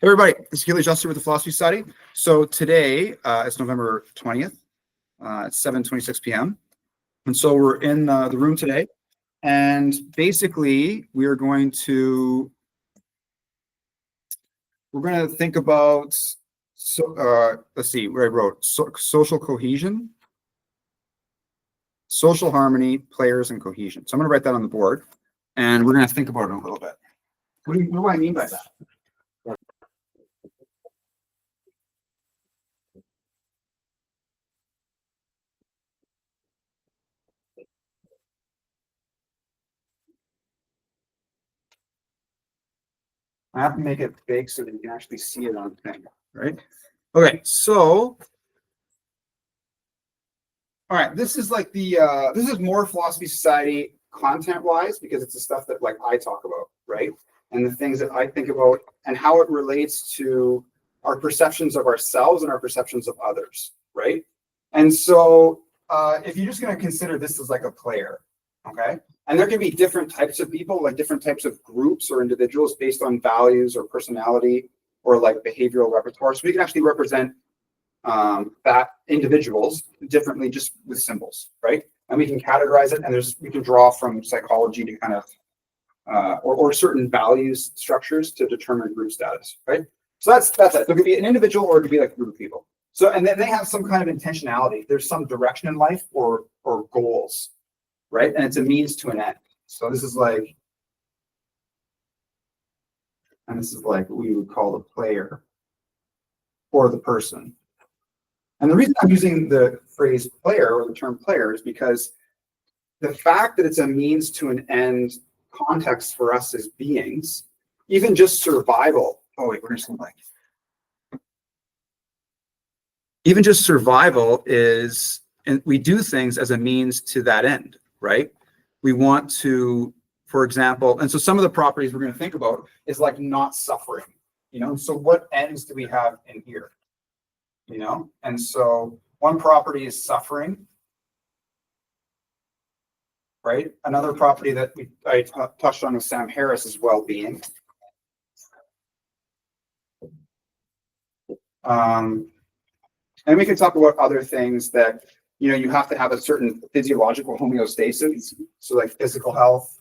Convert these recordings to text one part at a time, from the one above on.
Hey everybody, it's Keely Juster with the Philosophy Society. So today, it's November 20th, it's 7:26 p.m. And so we're in the room today. And basically, we're going to think about, let's see where I wrote, social cohesion, social harmony, players, and cohesion. So I'm going to write that on the board, and we're going to think about it a little bit. What do I mean by that? I have to make it big so that you can actually see it on the thing, right? Okay, so, all right, this is like this is more Philosophy Society content-wise because it's the stuff that like I talk about, right? And the things that I think about and how it relates to our perceptions of ourselves and our perceptions of others, right? And so if you're just going to consider this as like a player, okay? And there can be different types of people, like different types of groups or individuals based on values or personality or like behavioral repertoire. So we can actually represent that individuals differently just with symbols, right? And we can categorize it, and we can draw from psychology to kind of or certain values structures to determine group status, right? So that's it. So it could be an individual or it could be like a group of people. So and then they have some kind of intentionality. There's some direction in life or goals, right? And it's a means to an end. So this is like, and this is like what we would call the player or the person. And the reason I'm using the phrase player or the term player is because the fact that it's a means to an end context for us as beings, even just survival. Oh wait, where's the mic? Even just survival is, and we do things as a means to that end, right? We want to, for example, and so some of the properties we're going to think about is like not suffering, you know? So what ends do we have in here? You know, and so one property is suffering, right? Another property that I touched on with Sam Harris is well-being. And we can talk about other things that, you know, you have to have a certain physiological homeostasis. So like physical health,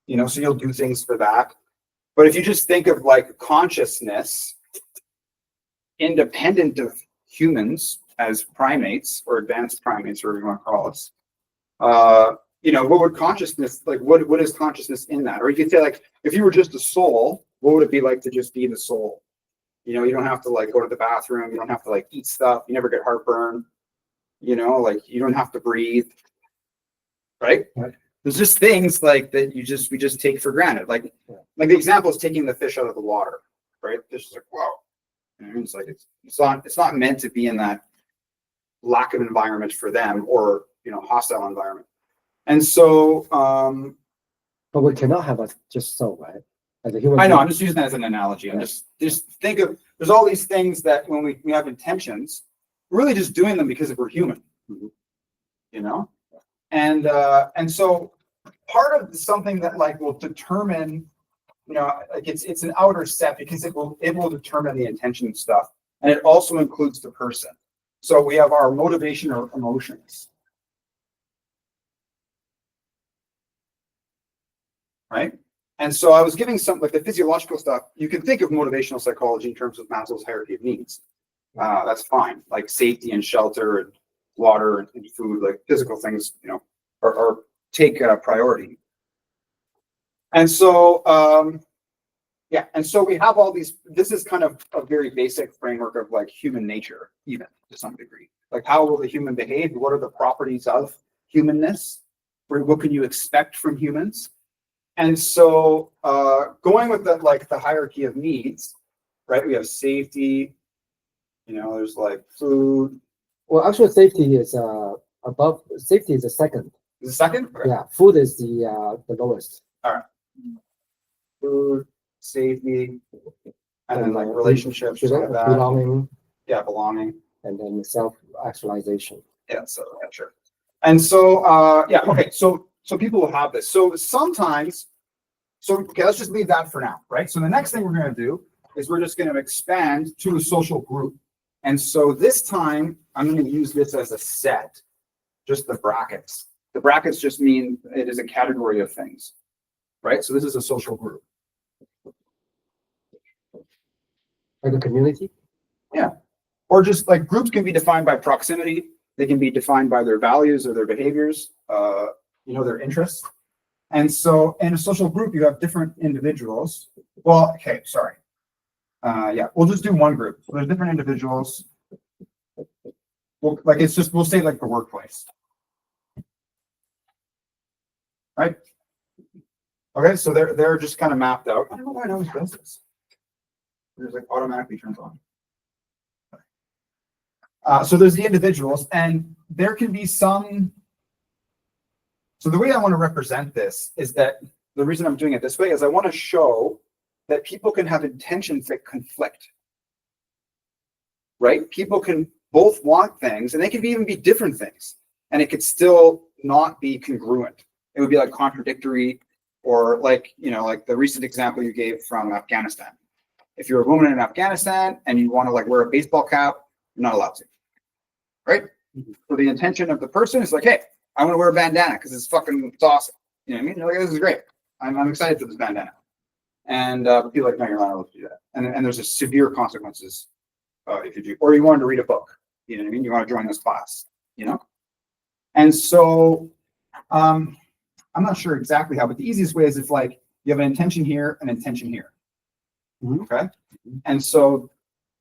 you know, so you'll do things for that. But if you just think of like consciousness, independent of humans as primates or advanced primates, or whatever you want to call us, you know, what would consciousness, like what is consciousness in that? Or you could say like, if you were just a soul, what would it be like to just be the soul? You know, you don't have to like go to the bathroom, you don't have to like eat stuff, you never get heartburn, you know, like you don't have to breathe, right? There's just things like that we just take for granted. Like the example is taking the fish out of the water, right? Fish is like, whoa. And it's like it's not meant to be in that lack of environment for them or, you know, hostile environment. And so but we cannot have a just so, right? As a human I know, being. I'm just using that as an analogy. I'm just think of, there's all these things that when we have intentions, we're really just doing them because we're human. You know? And so part of something that like will determine, you know, like it's an outer set because it will determine the intention stuff, and it also includes the person. So we have our motivation or emotions, right? And so I was giving some like the physiological stuff. You can think of motivational psychology in terms of Maslow's hierarchy of needs. That's fine, like safety and shelter and water and food, like physical things, you know, are take priority. And so yeah, and so we have all these, this is kind of a very basic framework of like human nature, even to some degree. Like how will the human behave? What are the properties of humanness? What can you expect from humans? And so going with the like the hierarchy of needs, right? We have safety, you know, there's like food. Well, actually, safety is above. Safety is the second. Is the second? Okay. Yeah, food is the lowest. All right. Food, safety, and then like relationships, like that. Belonging. Yeah, belonging. And then self-actualization. Yeah, so yeah, sure. And so yeah, okay, so people will have this. So sometimes So, okay, let's just leave that for now, right? So the next thing we're going to do is we're just going to expand to a social group. And so this time I'm going to use this as a set, just the brackets. The brackets just mean it is a category of things, right? So this is a social group. Like a community? Yeah. Or just like groups can be defined by proximity. They can be defined by their values or their behaviors, their interests. And so in a social group, you have different individuals. Well, okay, sorry. We'll just do one group. So there's different individuals. We'll say like the workplace. Right? Okay, so they're just kind of mapped out. I don't know why it always does this. There's like automatically turns on. So there's the individuals, and there can be some. So the way I want to represent this is that the reason I'm doing it this way is I want to show that people can have intentions that conflict. Right? People can both want things, and they can even be different things, and it could still not be congruent. It would be like contradictory, or like the recent example you gave from Afghanistan. If you're a woman in Afghanistan and you want to like wear a baseball cap, you're not allowed to. Right? So the intention of the person is like, hey, I want to wear a bandana because it's awesome. You know what I mean? You're like, this is great. I'm excited for this bandana. And people are like, no, you're not allowed to do that. And there's a severe consequences if you do. Or you wanted to read a book. You know what I mean? You want to join this class. And so I'm not sure exactly how, but the easiest way is if like you have an intention here, an intention here. Okay. And so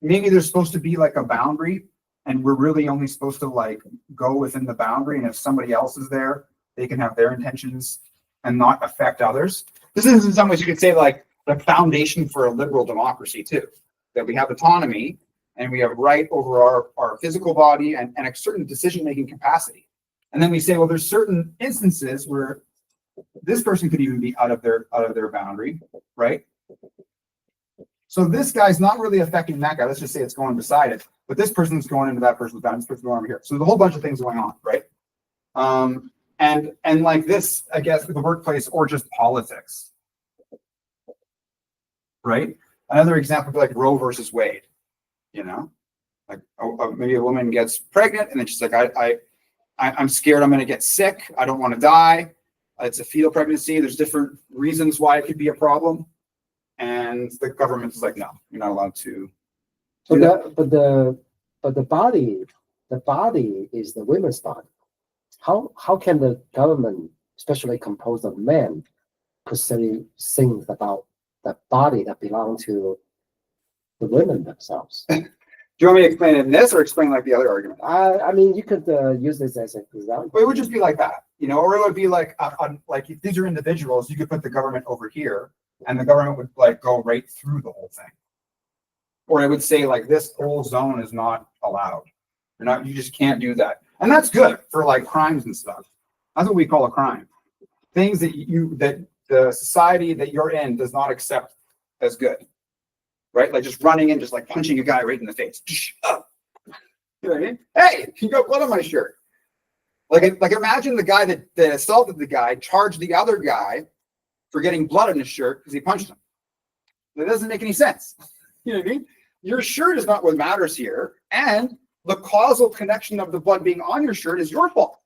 maybe there's supposed to be like a boundary, and we're really only supposed to like go within the boundary. And if somebody else is there, they can have their intentions and not affect others. This is in some ways you could say like the foundation for a liberal democracy too, that we have autonomy and we have right over our physical body and a certain decision-making capacity. And then we say, well, there's certain instances where this person could even be out of their boundary, right? So this guy's not really affecting that guy. Let's just say it's going beside it, but this person's going into that person's boundary. This person's going over here. So there's a whole bunch of things going on, right? And like this, I guess, the workplace or just politics, right? Another example would be like Roe versus Wade. Like maybe a woman gets pregnant and then she's like, I'm scared I'm going to get sick. I don't want to die. It's a fetal pregnancy. There's different reasons why it could be a problem. And the government is like, no, you're not allowed to. But the body is the women's body. How can the government, especially composed of men, could say things about the body that belong to the women themselves? Do you want me to explain it in this or explain like the other argument? I mean, you could use this as an example. Well, it would just be like that, or it would be like, like if these are individuals, you could put the government over here and the government would like go right through the whole thing. Or it would say like this whole zone is not allowed. You just can't do that. And that's good for like crimes and stuff. That's what we call a crime. Things that the society that you're in does not accept as good. Right? Like just running in, just like punching a guy right in the face. You know what I mean? Hey, you got blood on my shirt. Like imagine the guy that assaulted the guy charged the other guy for getting blood on his shirt because he punched him. That doesn't make any sense. You know what I mean? Your shirt is not what matters here. And the causal connection of the blood being on your shirt is your fault.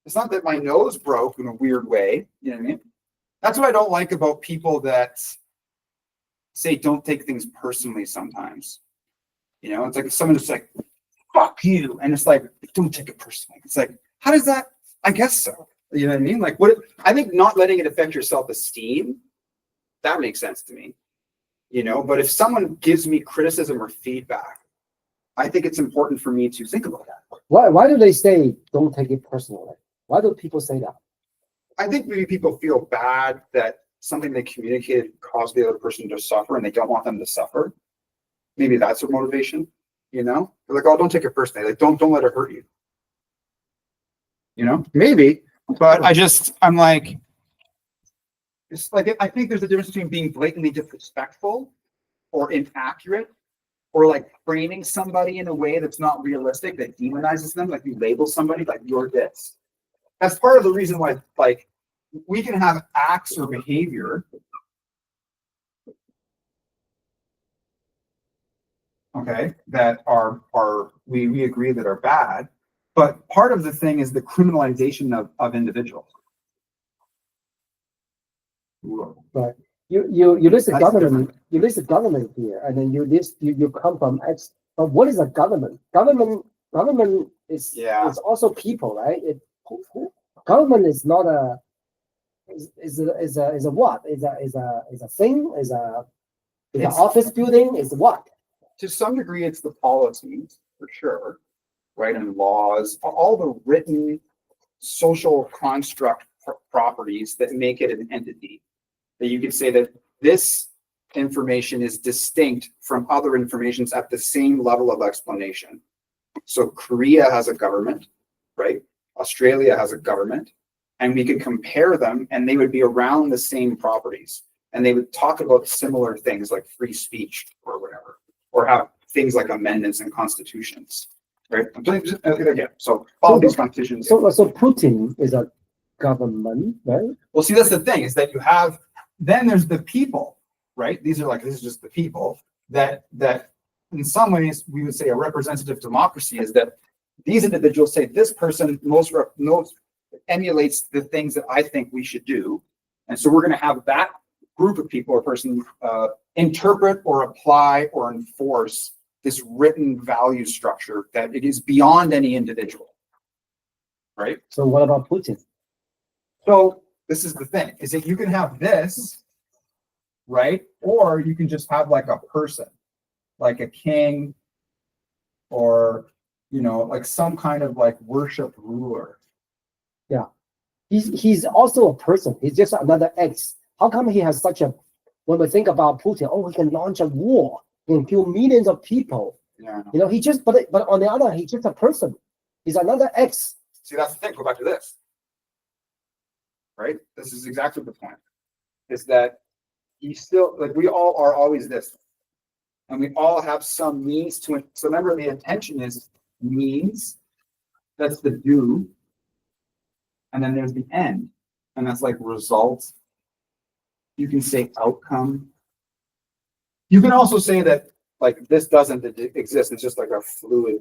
It's not that my nose broke in a weird way. You know what I mean? That's what I don't like about people that say don't take things personally sometimes. It's like if someone just like, fuck you. And it's like, don't take it personally. It's like, how does that? I guess so. You know what I mean? Like I think not letting it affect your self-esteem, that makes sense to me. But if someone gives me criticism or feedback, I think it's important for me to think about that. Why do they say don't take it personally? Why do people say that? I think maybe people feel bad that something they communicated caused the other person to suffer and they don't want them to suffer. Maybe that's their motivation, They're like, oh, don't take it personally. Like, don't let it hurt you. Maybe, but I'm like, it's like, I think there's a difference between being blatantly disrespectful or inaccurate or like framing somebody in a way that's not realistic, that demonizes them. Like you label somebody like you're this. That's part of the reason why, like, we can have acts or behavior okay, that we agree that are bad. But part of the thing is the criminalization of individuals. Right. You list the That's government. different. You list the government here, and then you come from X. But what is a government? Government is also people, right? Government is not a is a what? Is a thing? Is an office building? Is what? To some degree, it's the policies for sure, right? And laws, all the written social construct properties that make it an entity. That you could say that this information is distinct from other informations at the same level of explanation. So Korea has a government, right? Australia has a government, and we could compare them and they would be around the same properties. And they would talk about similar things like free speech or whatever, or have things like amendments and constitutions, right? Again, so all these constitutions. So Putin is a government, right? Well, see, that's the thing is that you have, then there's the people, right? This is just the people that in some ways we would say a representative democracy is that these individuals say this person most emulates the things that I think we should do. And so we're going to have that group of people or person interpret or apply or enforce this written value structure that it is beyond any individual, right? So what about Putin? So this is the thing, is that you can have this, right? Or you can just have like a person, like a king, or, like some kind of like worship ruler. Yeah. He's also a person. He's just another X. How come he has such a, when we think about Putin, he can launch a war, he can kill millions of people. Yeah. He just, but on the other hand, he's just a person. He's another X. See, that's the thing. Go back to this. Right? This is exactly the point. Is that he still, like, we all are always this. And we all have some means to it. So remember, the intention is means. That's the do. And then there's the end. And that's like results. You can say outcome. You can also say that like this doesn't exist. It's just like a fluid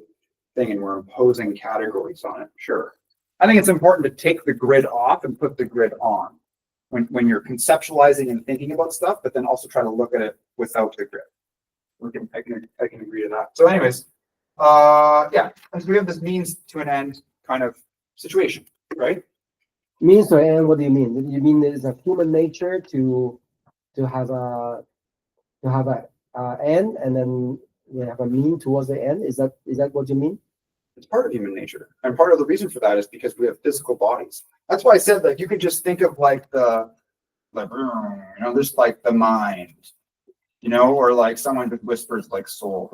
thing and we're imposing categories on it. Sure. I think it's important to take the grid off and put the grid on when you're conceptualizing and thinking about stuff, but then also try to look at it without the grid. I can agree to that. So anyways, yeah, and so we have this means to an end kind of situation, right? Means to an end, what do you mean? You mean there's a human nature to have a end and then you have a mean towards the end? Is that what you mean? It's part of human nature. And part of the reason for that is because we have physical bodies. That's why I said, like, you could just think of like there's like the mind, or like someone that whispers like soul.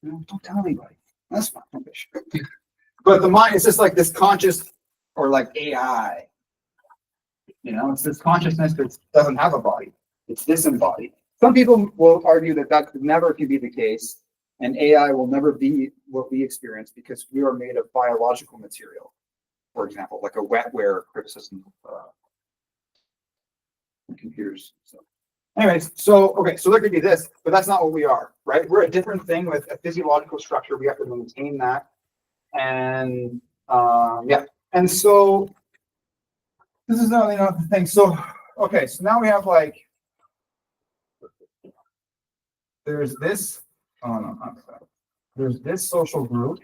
Don't tell anybody. That's fine. But the mind is just like this conscious, or like AI. It's this consciousness that doesn't have a body. It's disembodied. Some people will argue that never can be the case. And AI will never be what we experience because we are made of biological material, for example, like a wetware criticism of computers. So, anyways, so there could be this, but that's not what we are, right? We're a different thing with a physiological structure. We have to maintain that, and yeah. And so this is not the thing. So so now we have like there's this. Oh no, not that. There's this social group,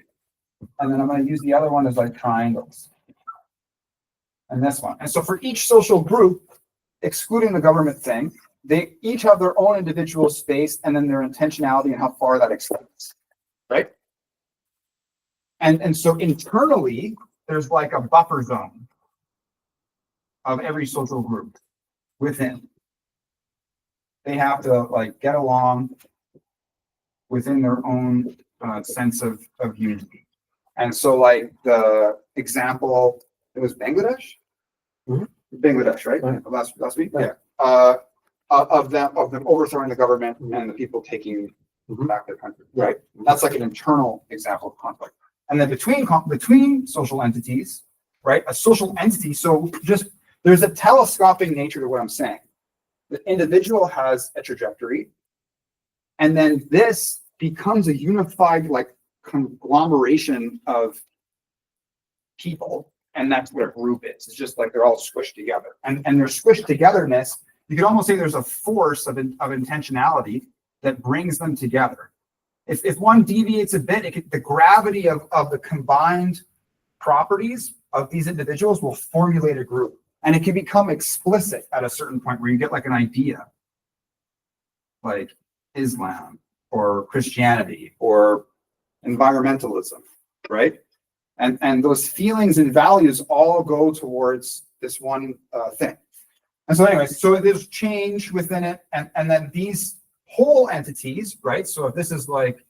and then I'm going to use the other one as like triangles. And this one. And so for each social group, excluding the government thing, they each have their own individual space and then their intentionality and how far that extends. Right? And so internally, there's like a buffer zone of every social group within. They have to like get along within their own sense of unity. And so like the example, it was Bangladesh? Mm-hmm. Bangladesh, right? Last week? Yeah. Of them overthrowing the government and the people taking back their country, right? That's like an internal example of conflict. And then between social entities, right? A social entity, so just there's a telescopic nature to what I'm saying. The individual has a trajectory, And then this becomes a unified like conglomeration of people. And that's what a group is. It's just like they're all squished together. And their squished togetherness, you could almost say there's a force of intentionality that brings them together. If one deviates a bit, the gravity of the combined properties of these individuals will formulate a group. And it can become explicit at a certain point where you get like an idea, like Islam or Christianity or environmentalism, right? And those feelings and values all go towards this one thing. And so anyways, so there's change within it. And then these whole entities, right? So if this is like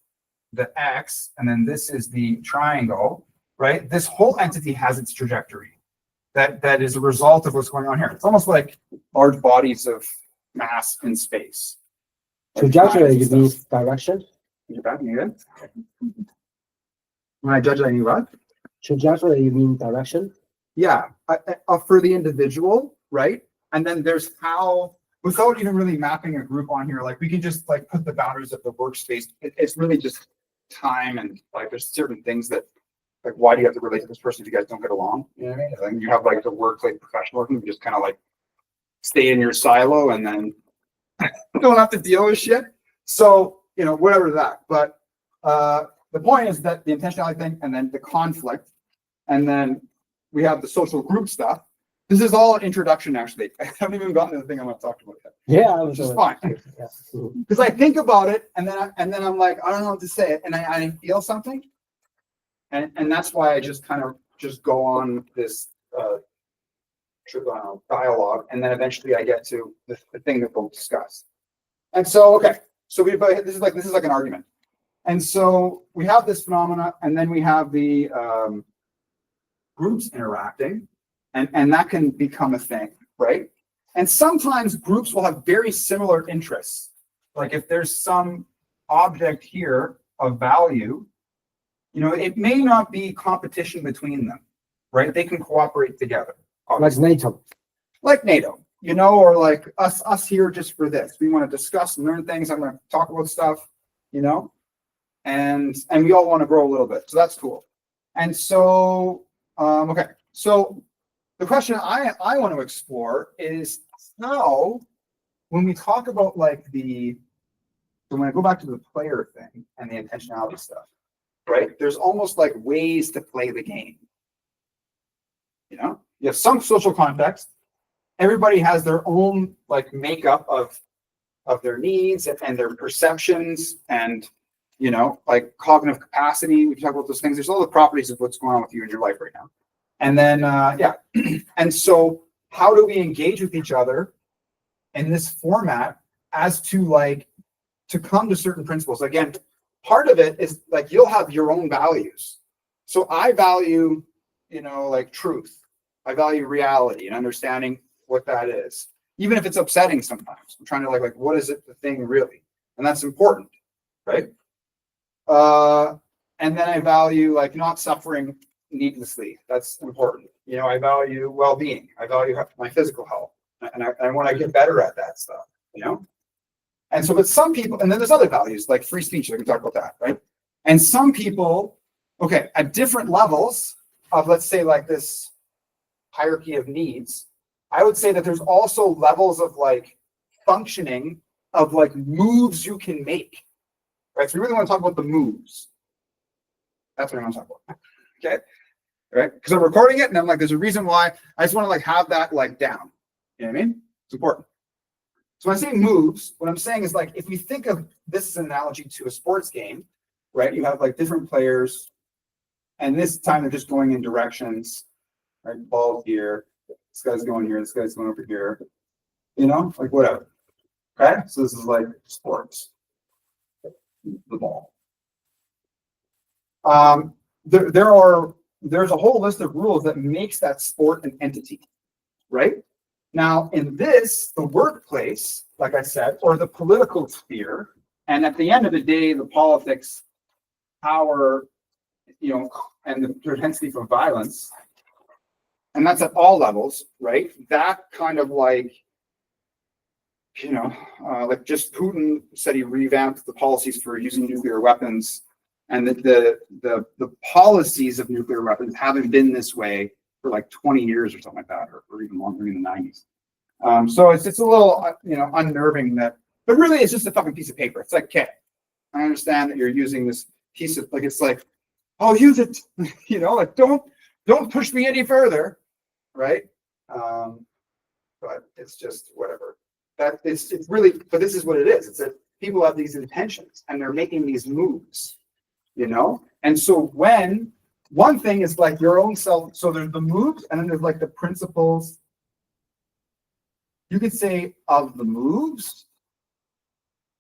the X and then this is the triangle, right? This whole entity has its trajectory that is a result of what's going on here. It's almost like large bodies of mass in space. Trajectory, you mean direction? You're back, you good? When I judge any what? Trajectory, you mean direction? Yeah, for the individual, right? And then there's how, without even really mapping a group on here, like we can just like put the boundaries of the workspace. It's really just time and like there's certain things that like why do you have to relate to this person if you guys don't get along? You know what I mean? And then you have like the work like professionalism, you just kind of like stay in your silo and then don't have to deal with shit. So, you know, whatever that. But the point is that the intentionality thing and then the conflict, and then we have the social group stuff. This is all an introduction, actually. I haven't even gotten to the thing I'm going to talk about yet. Yeah, which is fine. Because I think about it, and then I'm like, I don't know what to say, and I feel something, and that's why I just kind of just go on this dialogue, and then eventually I get to the thing that we'll discuss. And so, okay, so this is like an argument, and so we have this phenomena, and then we have the groups interacting. And that can become a thing, right? And sometimes groups will have very similar interests. Like if there's some object here of value, you know, it may not be competition between them, right? They can cooperate together. Obviously. Like NATO, you know, or like us here just for this. We want to discuss and learn things. I'm going to talk about stuff, you know, and we all want to grow a little bit. So that's cool. And so, okay, so the question I want to explore is how, when we talk about like so when I go back to the player thing and the intentionality stuff, right? There's almost like ways to play the game. You know, you have some social context. Everybody has their own like makeup of their needs and their perceptions and, you know, like cognitive capacity. We can talk about those things. There's all the properties of what's going on with you in your life right now. And then, yeah. And so how do we engage with each other in this format as to like, to come to certain principles? Again, part of it is like, you'll have your own values. So I value, you know, like truth. I value reality and understanding what that is. Even if it's upsetting sometimes. I'm trying to like what is it the thing really? And that's important, right? And then I value like not suffering needlessly. That's important. You know, I value well-being. I value my physical health, and I want to get better at that stuff. You know, and so, but some people, and then there's other values like free speech. We can talk about that, right? And some people, okay, at different levels of, let's say, like this hierarchy of needs, I would say that there's also levels of like functioning of like moves you can make, right? So we really want to talk about the moves. That's what I want to talk about. Okay. Right? Because I'm recording it and I'm like, there's a reason why I just want to like have that like down. You know what I mean? It's important. So when I say moves, what I'm saying is like, if we think of this as an analogy to a sports game, right? You have like different players and this time they're just going in directions, right? Ball here, this guy's going here, this guy's going over here, you know, like whatever. Okay. So this is like sports, the ball. There's a whole list of rules that makes that sport an entity, right? Now, in this, the workplace, like I said, or the political sphere, and at the end of the day, the politics, power, you know, and the propensity for violence, and that's at all levels, right? That kind of like like just Putin said he revamped the policies for using nuclear weapons, and that the policies of nuclear weapons haven't been this way for like 20 years or something like that, or even longer in the 90s. So it's a little unnerving that, but really it's just a fucking piece of paper. It's like, okay, I understand that you're using this piece of, like, it's like, I'll use it, like don't push me any further, right? But it's just whatever. That it's really, but this is what it is. It's that people have these intentions and they're making these moves, And so when one thing is like your own self, so there's the moves and then there's like the principles. You could say of the moves,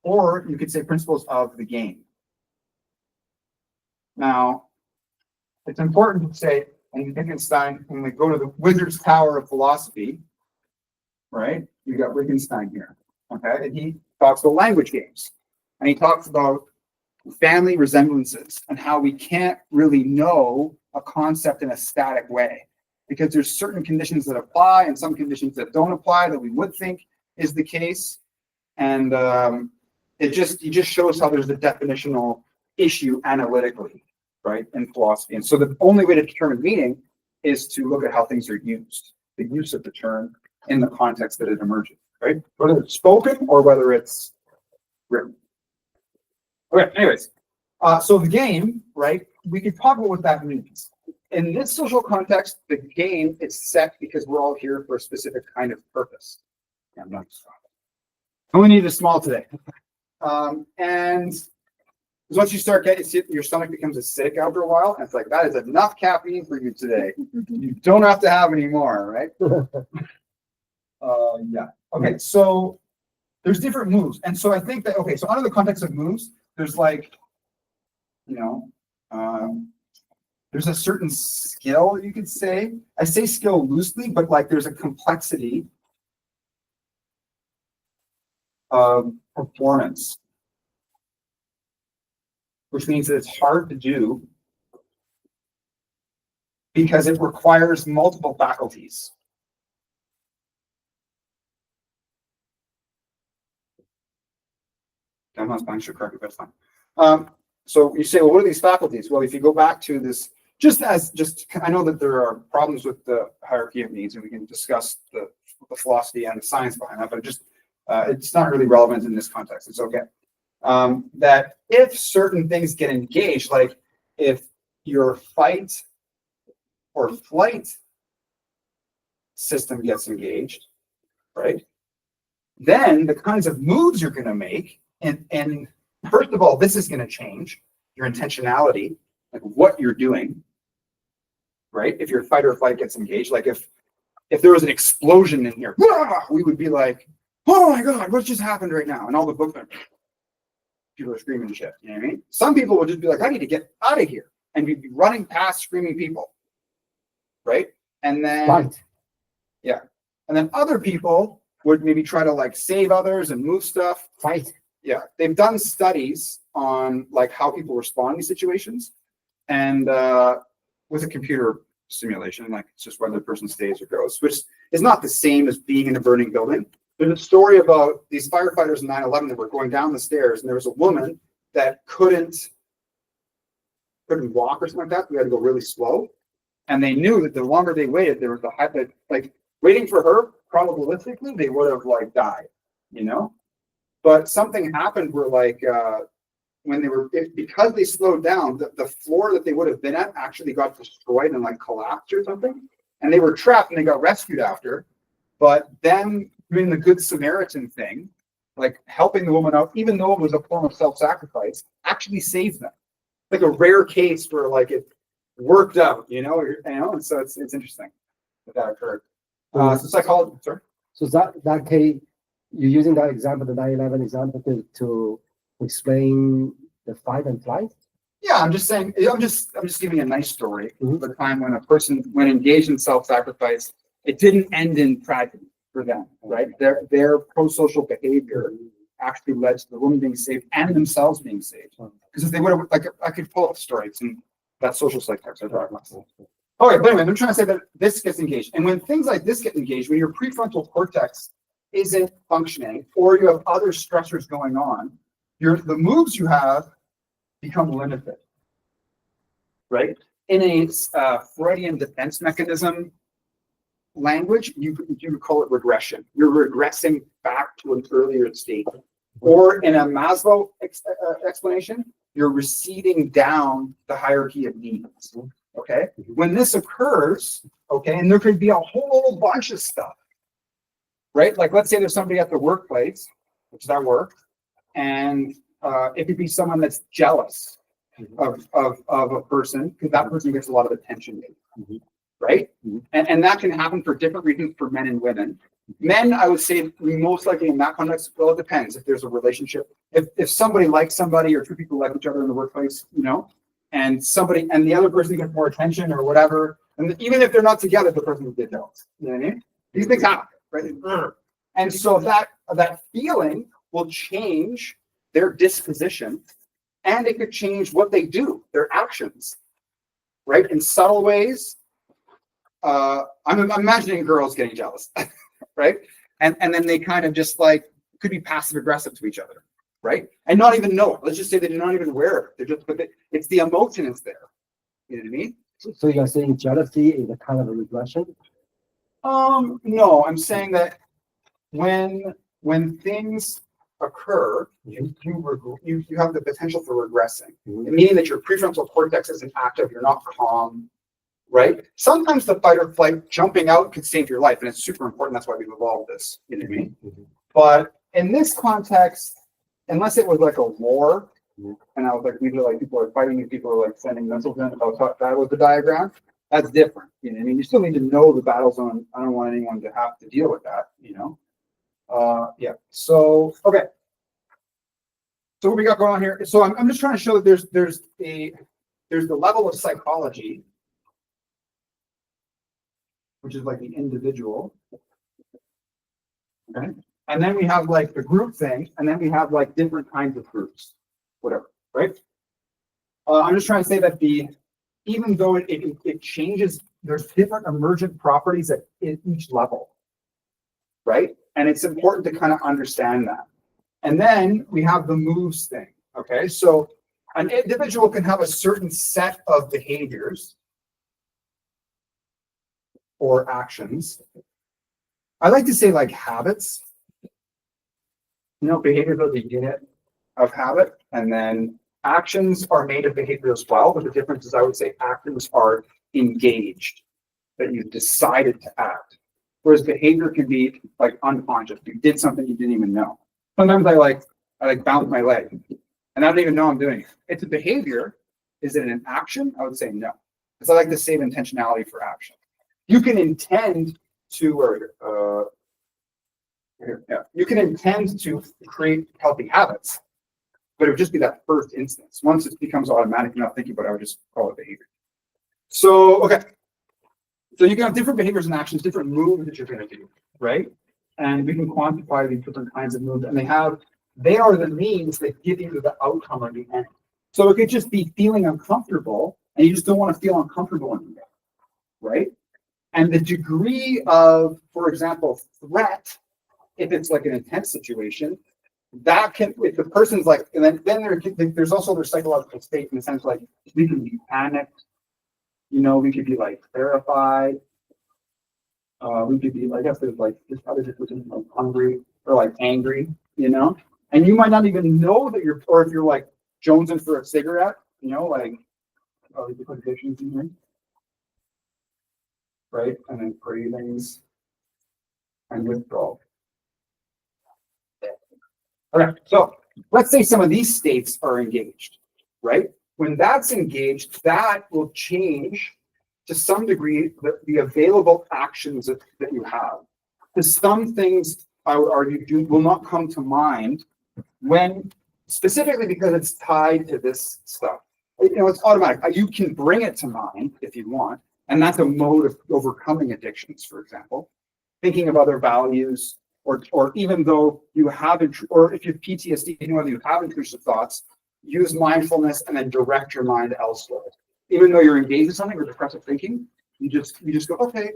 or you could say principles of the game. Now, it's important to say, in Wittgenstein, when we go to the wizard's tower of philosophy, right? You got Wittgenstein here, okay? And he talks about language games. And he talks about family resemblances and how we can't really know a concept in a static way, because there's certain conditions that apply and some conditions that don't apply that we would think is the case. And it just shows how there's a definitional issue analytically, right, in philosophy. And so the only way to determine meaning is to look at how things are used, the use of the term in the context that it emerges, right? Whether it's spoken or whether it's written. Okay, anyways, so the game, right, we could talk about what that means. In this social context, the game is set because we're all here for a specific kind of purpose. Yeah, I'm not I only need a small today. And once you start getting, your stomach becomes acidic after a while, and it's like, that is enough caffeine for you today. You don't have to have any more, right? Yeah. Okay, so there's different moves. And so I think that, okay, so under the context of moves, there's like, there's a certain skill, you could say. I say skill loosely, but like there's a complexity of performance, which means that it's hard to do because it requires multiple faculties. I'm not sure correctly, but it's fine. So you say, well, what are these faculties? Well, if you go back to this, I know that there are problems with the hierarchy of needs, and we can discuss the philosophy and the science behind that, but it's not really relevant in this context. It's okay. That if certain things get engaged, like if your fight or flight system gets engaged, right? Then the kinds of moves you're going to make, and first of all, this is going to change your intentionality, like what you're doing, right? If your fight or flight gets engaged, like if there was an explosion in here, we would be like, oh my God, what just happened right now? And all the books, people are screaming and shit. You know what I mean? Some people would just be like, I need to get out of here. And we'd be running past screaming people. Right? And then, Right. Yeah. And then other people would maybe try to like save others and move stuff. Fight. Yeah. They've done studies on like how people respond in these situations. And with a computer simulation, like it's just whether the person stays or goes, which is not the same as being in a burning building. There's a story about these firefighters in 9/11 that were going down the stairs, and there was a woman that couldn't walk or something like that. We had to go really slow, and they knew that the longer they waited, there was a high, like waiting for her. Probabilistically, they would have like died, But something happened where like when they were because they slowed down, the floor that they would have been at actually got destroyed and like collapsed or something, and they were trapped and they got rescued after. But then doing the Good Samaritan thing, like helping the woman out, even though it was a form of self-sacrifice, actually saved them. Like a rare case where like it worked out, and so it's interesting that occurred. So psychology, sorry. So that case, you're using that example, the 9/11 example, to explain the fight and flight? Yeah, I'm just saying, I'm just giving a nice story of a time when a person, when engaged in self-sacrifice, it didn't end in tragedy for them, right? Their pro-social behavior actually led to the woman being saved and themselves being saved. Because if they would have, like, I could pull up stories and that social psych text I talked about. Okay, but anyway, I'm trying to say that this gets engaged. And when things like this get engaged, when your prefrontal cortex isn't functioning, or you have other stressors going on, the moves you have become limited, right? In a Freudian defense mechanism language, you would call it regression. You're regressing back to an earlier state. Or in a Maslow explanation, you're receding down the hierarchy of needs. Okay. When this occurs, okay, and there could be a whole bunch of stuff, right? Like, let's say there's somebody at the workplace, which is at work, and it could be someone that's jealous of a person, because that person gets a lot of attention, right? And that can happen for different reasons for men and women. Men, I would say, most likely in that context, well, it depends if there's a relationship. If somebody likes somebody, or two people like each other in the workplace, you know, and the other person gets more attention or whatever, and even if they're not together, the person will get jealous. You know what I mean? These things happen, right? And so that feeling will change their disposition, and it could change what they do, their actions, right? In subtle ways. I'm imagining girls getting jealous, right? And then they kind of just like could be passive aggressive to each other, right? And not even know it. Let's just say they're not even aware of it. They're just, but it's the emotion is there. You know what I mean? So you're saying jealousy is a kind of a regression? No, I'm saying that when things occur, you have the potential for regressing, meaning that your prefrontal cortex isn't active. You're not calm. Right? Sometimes the fight or flight jumping out could save your life, and it's super important. That's why we've evolved this. You know what I mean? But in this context, unless it was like a war, and I was like, people are fighting, and people are like sending missiles in. About that was the diagram. That's different. You know what I mean? You still need to know the battle zone. I don't want anyone to have to deal with that. You know? Yeah. So okay. So what we got going on here? So I'm just trying to show that there's the level of psychology, which is like the individual, okay? And then we have like the group thing, and then we have like different kinds of groups, whatever, right? I'm just trying to say that even though it changes, there's different emergent properties at each level, right? And it's important to kind of understand that. And then we have the moves thing, okay? So an individual can have a certain set of behaviors or actions. I like to say like habits. You know, behavior is a unit of habit, and then actions are made of behavior as well. But the difference is, I would say actions are engaged, that you've decided to act. Whereas behavior can be like unconscious. You did something you didn't even know. Sometimes I bounce my leg, and I don't even know I'm doing it. It's a behavior. Is it an action? I would say no, because I like to save intentionality for action. You can intend to, you can intend to create healthy habits, but it would just be that first instance. Once it becomes automatic, you're not thinking about it, I would just call it behavior. So, okay. So you can have different behaviors and actions, different moves that you're going to do, right? And we can quantify these different kinds of moves, and they are the means that give you the outcome at the end. So it could just be feeling uncomfortable, and you just don't want to feel uncomfortable anymore, right? And the degree of, for example, threat, if it's like an intense situation, that can, if the person's like, and then there's also their psychological state in the sense like we can be panicked, you know, we could be like terrified, we could be, I guess there's like this other difference, like hungry or like angry, you know, and you might not even know that or if you're like jonesing for a cigarette, you know, like different conditions in here. Right? And then cravings and withdrawal. Okay, so let's say some of these states are engaged, right? When that's engaged, that will change to some degree the available actions that you have. Because some things, I would argue, will not come to mind when, specifically because it's tied to this stuff. You know, it's automatic. You can bring it to mind if you want. And that's a mode of overcoming addictions, for example. Thinking of other values, or even though you have, or if you have PTSD, even whether you have intrusive thoughts, use mindfulness and then direct your mind elsewhere. Even though you're engaged in something or depressive thinking, you just go, okay,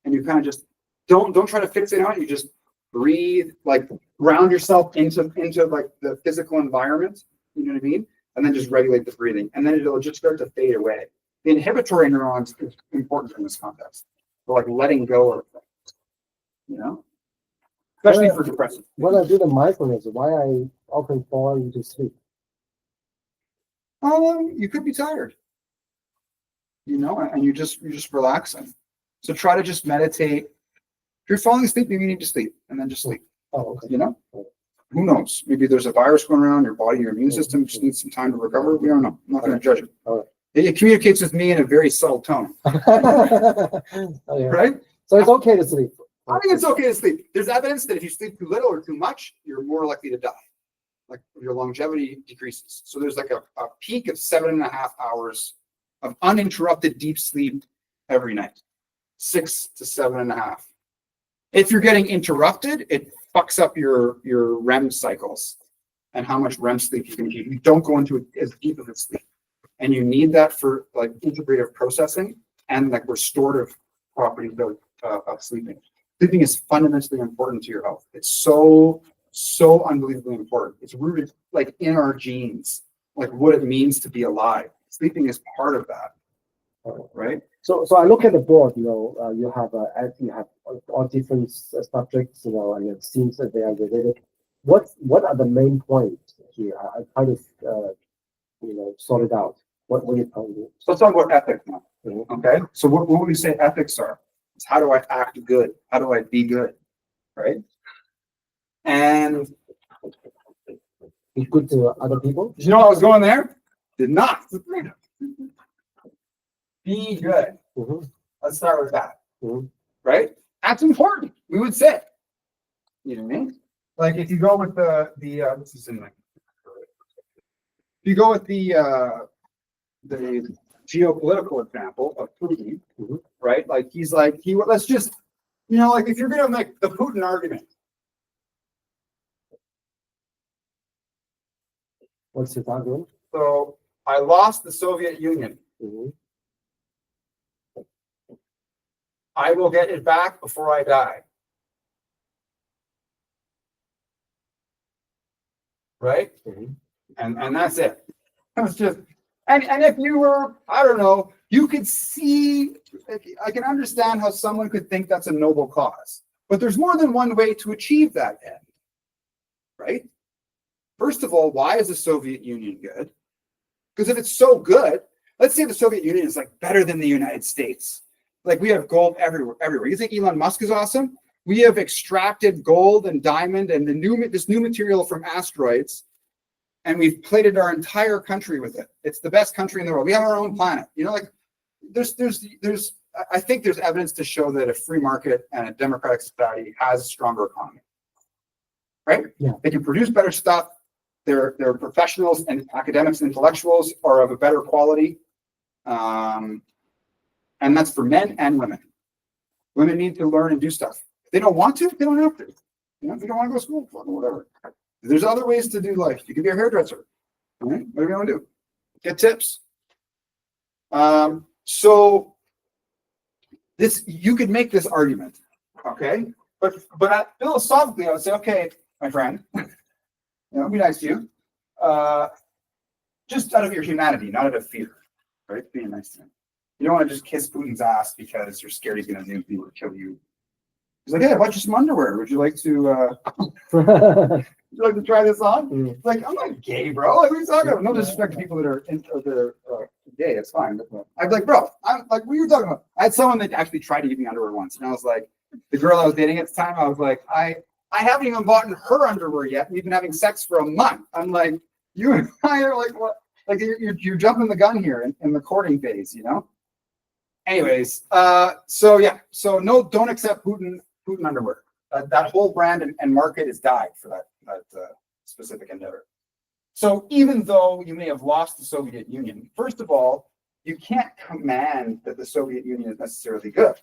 and you kind of just don't try to fix it out. You just breathe, like ground yourself into like the physical environment, you know what I mean? And then just regulate the breathing. And then it'll just start to fade away. The inhibitory neurons is important in this context. So like letting go of things, you know? Especially for depression. When I do the mindfulness, why I often fall into sleep? You could be tired, you know, and you're just relaxing. So try to just meditate. If you're falling asleep, maybe you need to sleep and then just sleep. Oh, okay. You know, who knows? Maybe there's a virus going around your body, your immune system just needs some time to recover. We don't know. I'm not going to judge it. All It communicates with me in a very subtle tone, right. right? So it's okay to sleep. I think it's okay to sleep. There's evidence that if you sleep too little or too much, you're more likely to die. Like your longevity decreases. So there's like a peak of 7.5 hours of uninterrupted deep sleep every night. 6 to 7.5. If you're getting interrupted, it fucks up your REM cycles and how much REM sleep you can keep. You don't go into as deep of a sleep. And you need that for like integrative processing and like restorative properties of sleeping. Sleeping is fundamentally important to your health. It's so unbelievably important. It's rooted like in our genes, like what it means to be alive. Sleeping is part of that, right? So I look at the board. You know, you have all different subjects. You know, and it seems that they are related. What are the main points here? I try to sort it out. What are you trying to do? So let's talk about ethics now. Mhm. Okay. So what would we say ethics are? It's how do I act good? How do I be good? Right? And Be good to other people. you know I was going there? Did not. Be good. Mm-hmm. Let's start with that. Mm-hmm. Right? That's important. We would say. You know what I mean? Like if you go with this is in like if you go with the geopolitical example of Putin, Mm-hmm. right? Like let's just, you know, like if you're gonna make the Putin argument. What's your argument? So I lost the Soviet Union. Mm-hmm. I will get it back before I die. Right? Mm-hmm. And that's it. It's just and if you were, I don't know, you could see, I can understand how someone could think that's a noble cause. But there's more than one way to achieve that end. Right? First of all, why is the Soviet Union good? Because if it's so good, let's say the Soviet Union is like better than the United States. Like we have gold everywhere. You think Elon Musk is awesome? We have extracted gold and diamond and this new material from asteroids, and we've plated our entire country with it. It's the best country in the world. We have our own planet. You know, like I think there's evidence to show that a free market and a democratic society has a stronger economy. Right? Yeah. They can produce better stuff. Their professionals and academics and intellectuals are of a better quality. And that's for men and women. Women need to learn and do stuff. If they don't want to, they don't have to. You know, if you don't want to go to school, whatever. There's other ways to do life. You can be a hairdresser. Right? Whatever you want to do. Get tips. So this, you could make this argument, okay? But philosophically, I would say, okay, my friend, you know, be nice to you. Just out of your humanity, not out of fear, right? Being nice to him. You don't want to just kiss Putin's ass because you're scared he's going to nuke you or kill you. He's like, hey, I bought you some underwear. Would you like to try this on? Mm. Like, I'm not gay, bro. Like, what are you talking about? No disrespect to people that are gay. It's fine. But I'd be like, bro, I'm like, what are you talking about? I had someone that actually tried to give me underwear once, and I was like, the girl I was dating at the time, I was like, I haven't even bought her underwear yet. We've been having sex for a month. I'm like, you and I are like, what? Like, you're jumping the gun here in the courting phase, you know? Anyways, so no, don't accept Putin underwear. That whole brand and market is died for that specific endeavor. So even though you may have lost the Soviet Union, first of all, you can't command that the Soviet Union is necessarily good,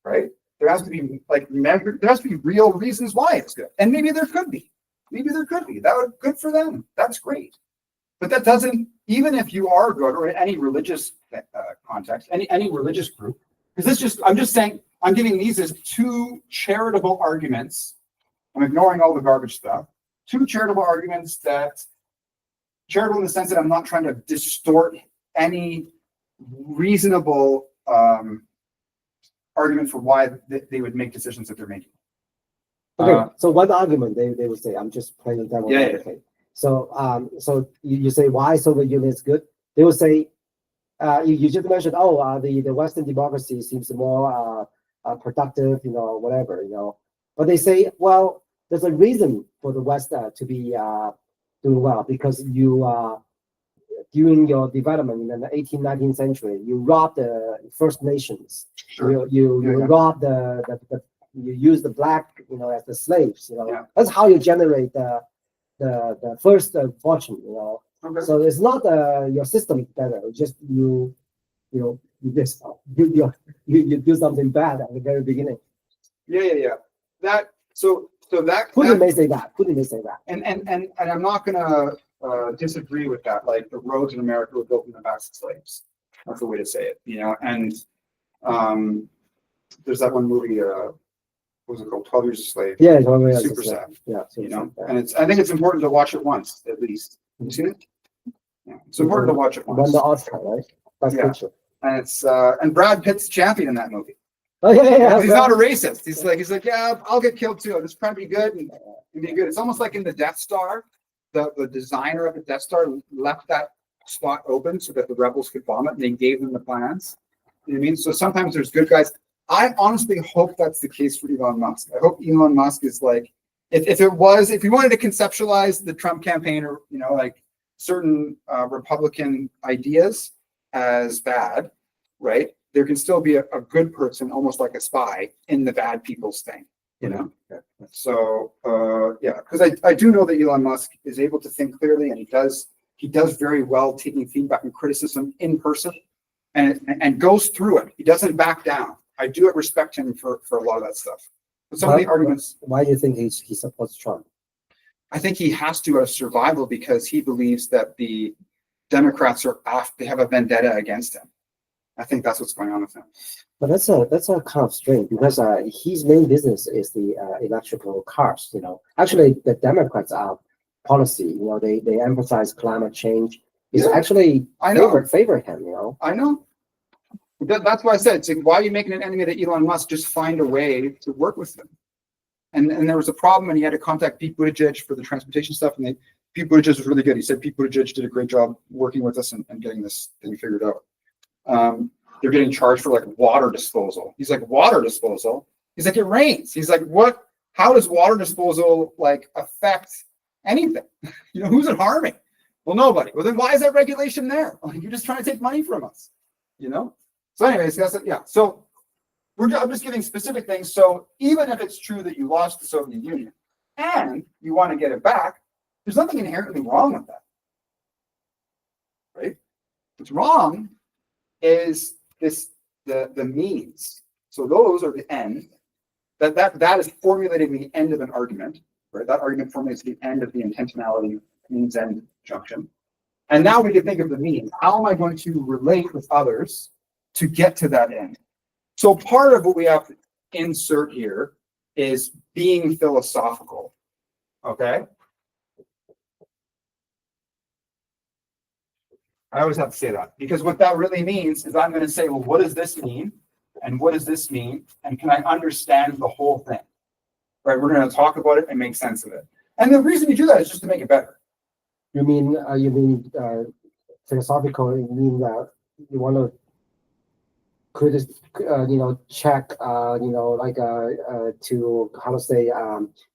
right? There has to be there has to be real reasons why it's good, and maybe there could be. That would good for them. That's great. But that doesn't, even if you are good or in any religious context, any religious group, because I'm just saying, I'm giving these as two charitable arguments. I'm ignoring all the garbage stuff. Two charitable arguments that charitable in the sense that I'm not trying to distort any reasonable argument for why they would make decisions that they're making. Okay, so one argument they would say, I'm just playing devil advocate. So you say why Soviet Union is good? They will say, you just mentioned, the Western democracy seems more productive, whatever, But they say, well, there's a reason for the West to be doing well, because you during your development in the 18th, 19th century, you robbed the First Nations. Sure. You robbed you use the black, as the slaves. That's how you generate the first fortune. Okay. So it's not your system better. It's just you do something bad at the very beginning. Yeah. Putin may say that. And I'm not gonna disagree with that. Like the roads in America were built in the backs of slaves. That's the way to say it, And there's that one movie. What was it called? 12 Years a Slave. Yeah, 12 Years Super a Slave. sad. Yeah, And I think it's important to watch it once at least. Have you seen it? Yeah, it's important to watch it once. Won the Oscar, right? Best picture. And it's and Brad Pitt's champion in that movie. Oh yeah. He's not a racist. He's like, yeah, I'll get killed too. I'm just trying to be good and be good. It's almost like in the Death Star, the designer of the Death Star left that spot open so that the rebels could bomb it, and they gave them the plans. You know what I mean? So sometimes there's good guys. I honestly hope that's the case for Elon Musk. I hope Elon Musk is like, if you wanted to conceptualize the Trump campaign or like certain Republican ideas as bad, right? There can still be a good person, almost like a spy, in the bad people's thing, So because I do know that Elon Musk is able to think clearly, and he does very well taking feedback and criticism in person, and goes through it. He doesn't back down. I do respect him for a lot of that stuff. But some of the arguments. Why do you think he supports Trump? I think he has to out of survival because he believes that the Democrats they have a vendetta against him. I think that's what's going on with him. But that's a kind of strange because his main business is the electrical cars. Actually, the Democrats' policy, they emphasize climate change. Is actually favor him. I know. That's why I said, it's like, why are you making an enemy to Elon Musk? Just find a way to work with him. And there was a problem, and he had to contact Pete Buttigieg for the transportation stuff. And Pete Buttigieg was really good. He said Pete Buttigieg did a great job working with us and getting this thing figured out. They're getting charged for like water disposal. He's like, water disposal? He's like, it rains. He's like, what? How does water disposal like affect anything? Who's it harming? Well, nobody. Well, then why is that regulation there? Like, you're just trying to take money from us, So anyways, So I'm just giving specific things. So even if it's true that you lost the Soviet Union and you want to get it back, there's nothing inherently wrong with that, right? What's wrong is the means. So those are the end. That is formulating the end of an argument, right? That argument formulates the end of the intentionality means end junction. And now we can think of the means. How am I going to relate with others to get to that end? So part of what we have to insert here is being philosophical. Okay. I always have to say that because what that really means is I'm going to say, well, what does this mean? And what does this mean? And can I understand the whole thing? Right? We're going to talk about it and make sense of it. And the reason you do that is just to make it better. You mean philosophical? You mean that you want to check, to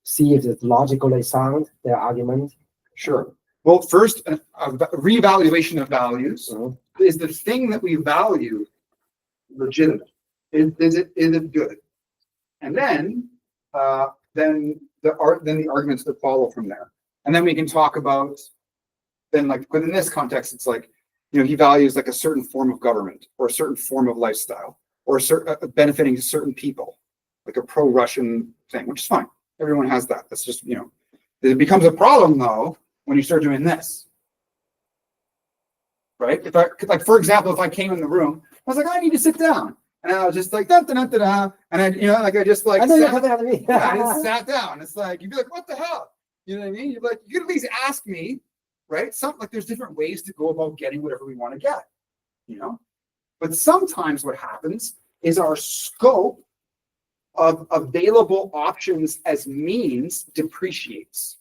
see if it's logically sound, their argument? Sure. Well, first, a reevaluation of values. Is the thing that we value legitimate? Is it good? And then the arguments that follow from there. And then we can talk about but in this context, it's like, he values like a certain form of government or a certain form of lifestyle or benefiting certain people, like a pro-Russian thing, which is fine. Everyone has that. That's just, it becomes a problem though when you start doing this, right? For example, if I came in the room, I was like, I need to sit down. And I was just like, da, da, da, da, da. And I, like, I just like, I know you're sat, coming at me. yeah, I just sat down. It's like, you'd be like, what the hell? You know what I mean? You're like, you could at least ask me, right? Something like there's different ways to go about getting whatever we want to get, But sometimes what happens is our scope of available options as means depreciates.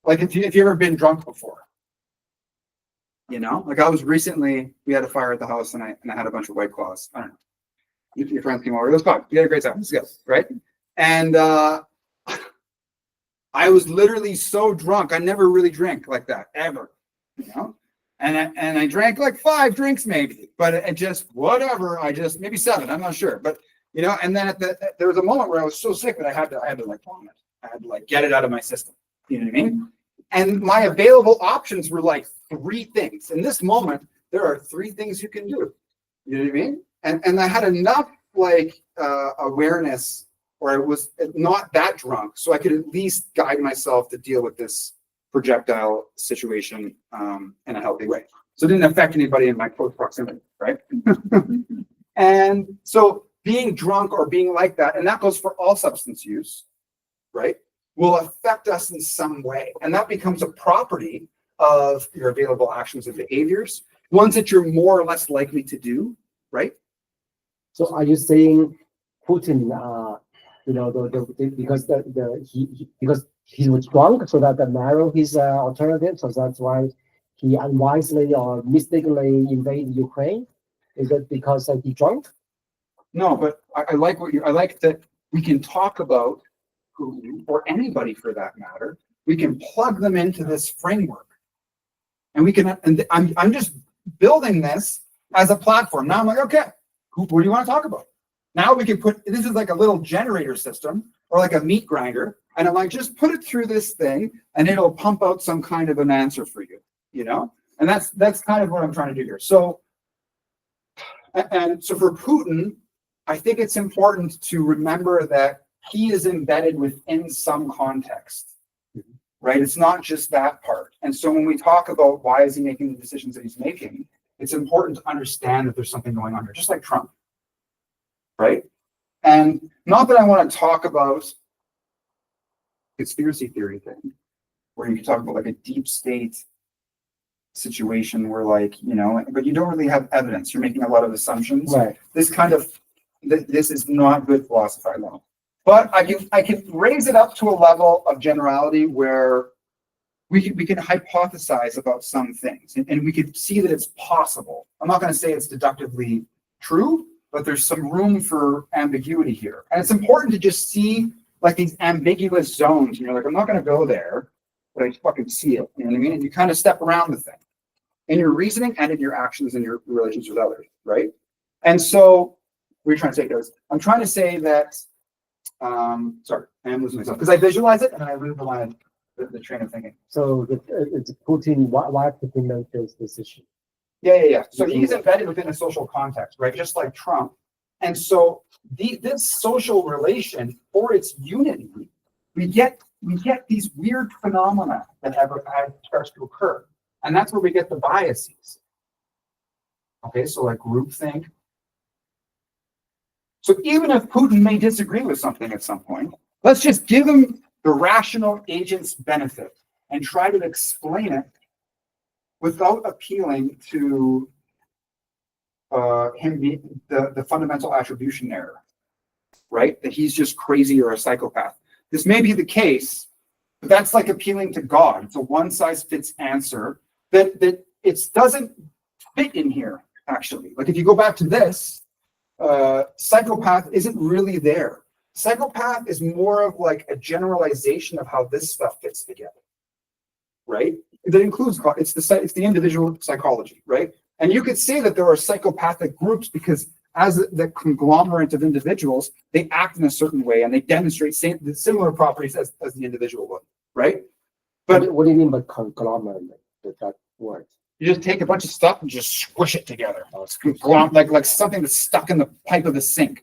Like if you've ever been drunk before, like I was recently, we had a fire at the house and I had a bunch of White Claws. I don't know. Your friends came over. It was fun. We had a great time. Let's go. Right. And I was literally so drunk. I never really drank like that ever, And I drank like 5 drinks maybe, but it just whatever. Maybe 7. I'm not sure, but And then there was a moment where I was so sick that I had to like vomit. I had to like get it out of my system. You know what I mean? And my available options were like 3 things. In this moment, there are 3 things you can do. You know what I mean? And I had enough like awareness, or I was not that drunk, so I could at least guide myself to deal with this projectile situation in a healthy way. So it didn't affect anybody in my close proximity, right? And so being drunk or being like that, and that goes for all substance use, right, will affect us in some way. And that becomes a property of your available actions and behaviors, ones that you're more or less likely to do, right? So are you saying Putin, because because he was drunk, so that narrow his alternative, so that's why he unwisely or mistakenly invaded Ukraine? Is it because he drunk? No, but I like that we can talk about Putin, or anybody for that matter. We can plug them into this framework, and we can. And I'm just building this as a platform. Now I'm like, okay, what do you want to talk about? Now we can put, this is like a little generator system or like a meat grinder. And I'm like, just put it through this thing and it'll pump out some kind of an answer for you, And that's kind of what I'm trying to do here. So, and so for Putin, I think it's important to remember that he is embedded within some context, right? It's not just that part. And so when we talk about why is he making the decisions that he's making, it's important to understand that there's something going on here, just like Trump, right? And not that I want to talk about conspiracy theory thing, where you can talk about like a deep state situation where but you don't really have evidence. You're making a lot of assumptions. Right. This is not good philosophy at all. But I can raise it up to a level of generality where we can hypothesize about some things, and we could see that it's possible. I'm not going to say it's deductively true, but there's some room for ambiguity here. And it's important to just see like these ambiguous zones. Like, I'm not going to go there, but I fucking see it. You know what I mean? And you kind of step around the thing in your reasoning and in your actions and your relations with others, right? And so what are you trying to say, guys? I'm trying to say that, sorry, I am losing myself because I visualize it and I lose the train of thinking. So it's Putin. Why Putin made this decision? Yeah. So he's embedded within a social context, right? Just like Trump. And so this social relation, for its unity, we get these weird phenomena that starts to occur, and that's where we get the biases. Okay, so like groupthink. So even if Putin may disagree with something at some point, let's just give him the rational agent's benefit and try to explain it without appealing to him being the fundamental attribution error, right? That he's just crazy or a psychopath. This may be the case, but that's like appealing to God. It's a one-size-fits answer that it doesn't fit in here, actually. Like if you go back to this, psychopath isn't really there. Psychopath is more of like a generalization of how this stuff fits together, right? That includes, it's the individual psychology, right? And you could say that there are psychopathic groups because as the conglomerate of individuals, they act in a certain way and they demonstrate similar properties as the individual would, right? But what do you mean by conglomerate with that word? You just take a bunch of stuff and just squish it together. It's like something that's stuck in the pipe of the sink.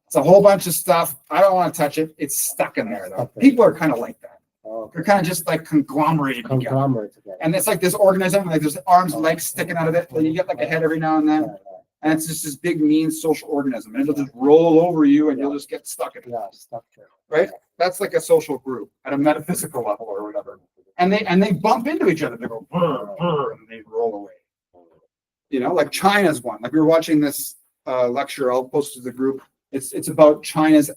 It's a whole bunch of stuff. I don't want to touch it. It's stuck in there, though. Okay. People are kind of like that. Okay. They're kind of just like conglomerated together. Together. And it's like this organism, like there's arms and legs sticking out of it. Then you get like a head every now and then. And it's just this big, mean social organism. And it'll just roll over you and you'll just get stuck in it. Yeah, stuck there. Right? That's like a social group at a metaphysical level or whatever. And they bump into each other. They go, brr, brr, and they roll away. You know, like China's one. Like we were watching this lecture, I'll post to the group. It's about China's,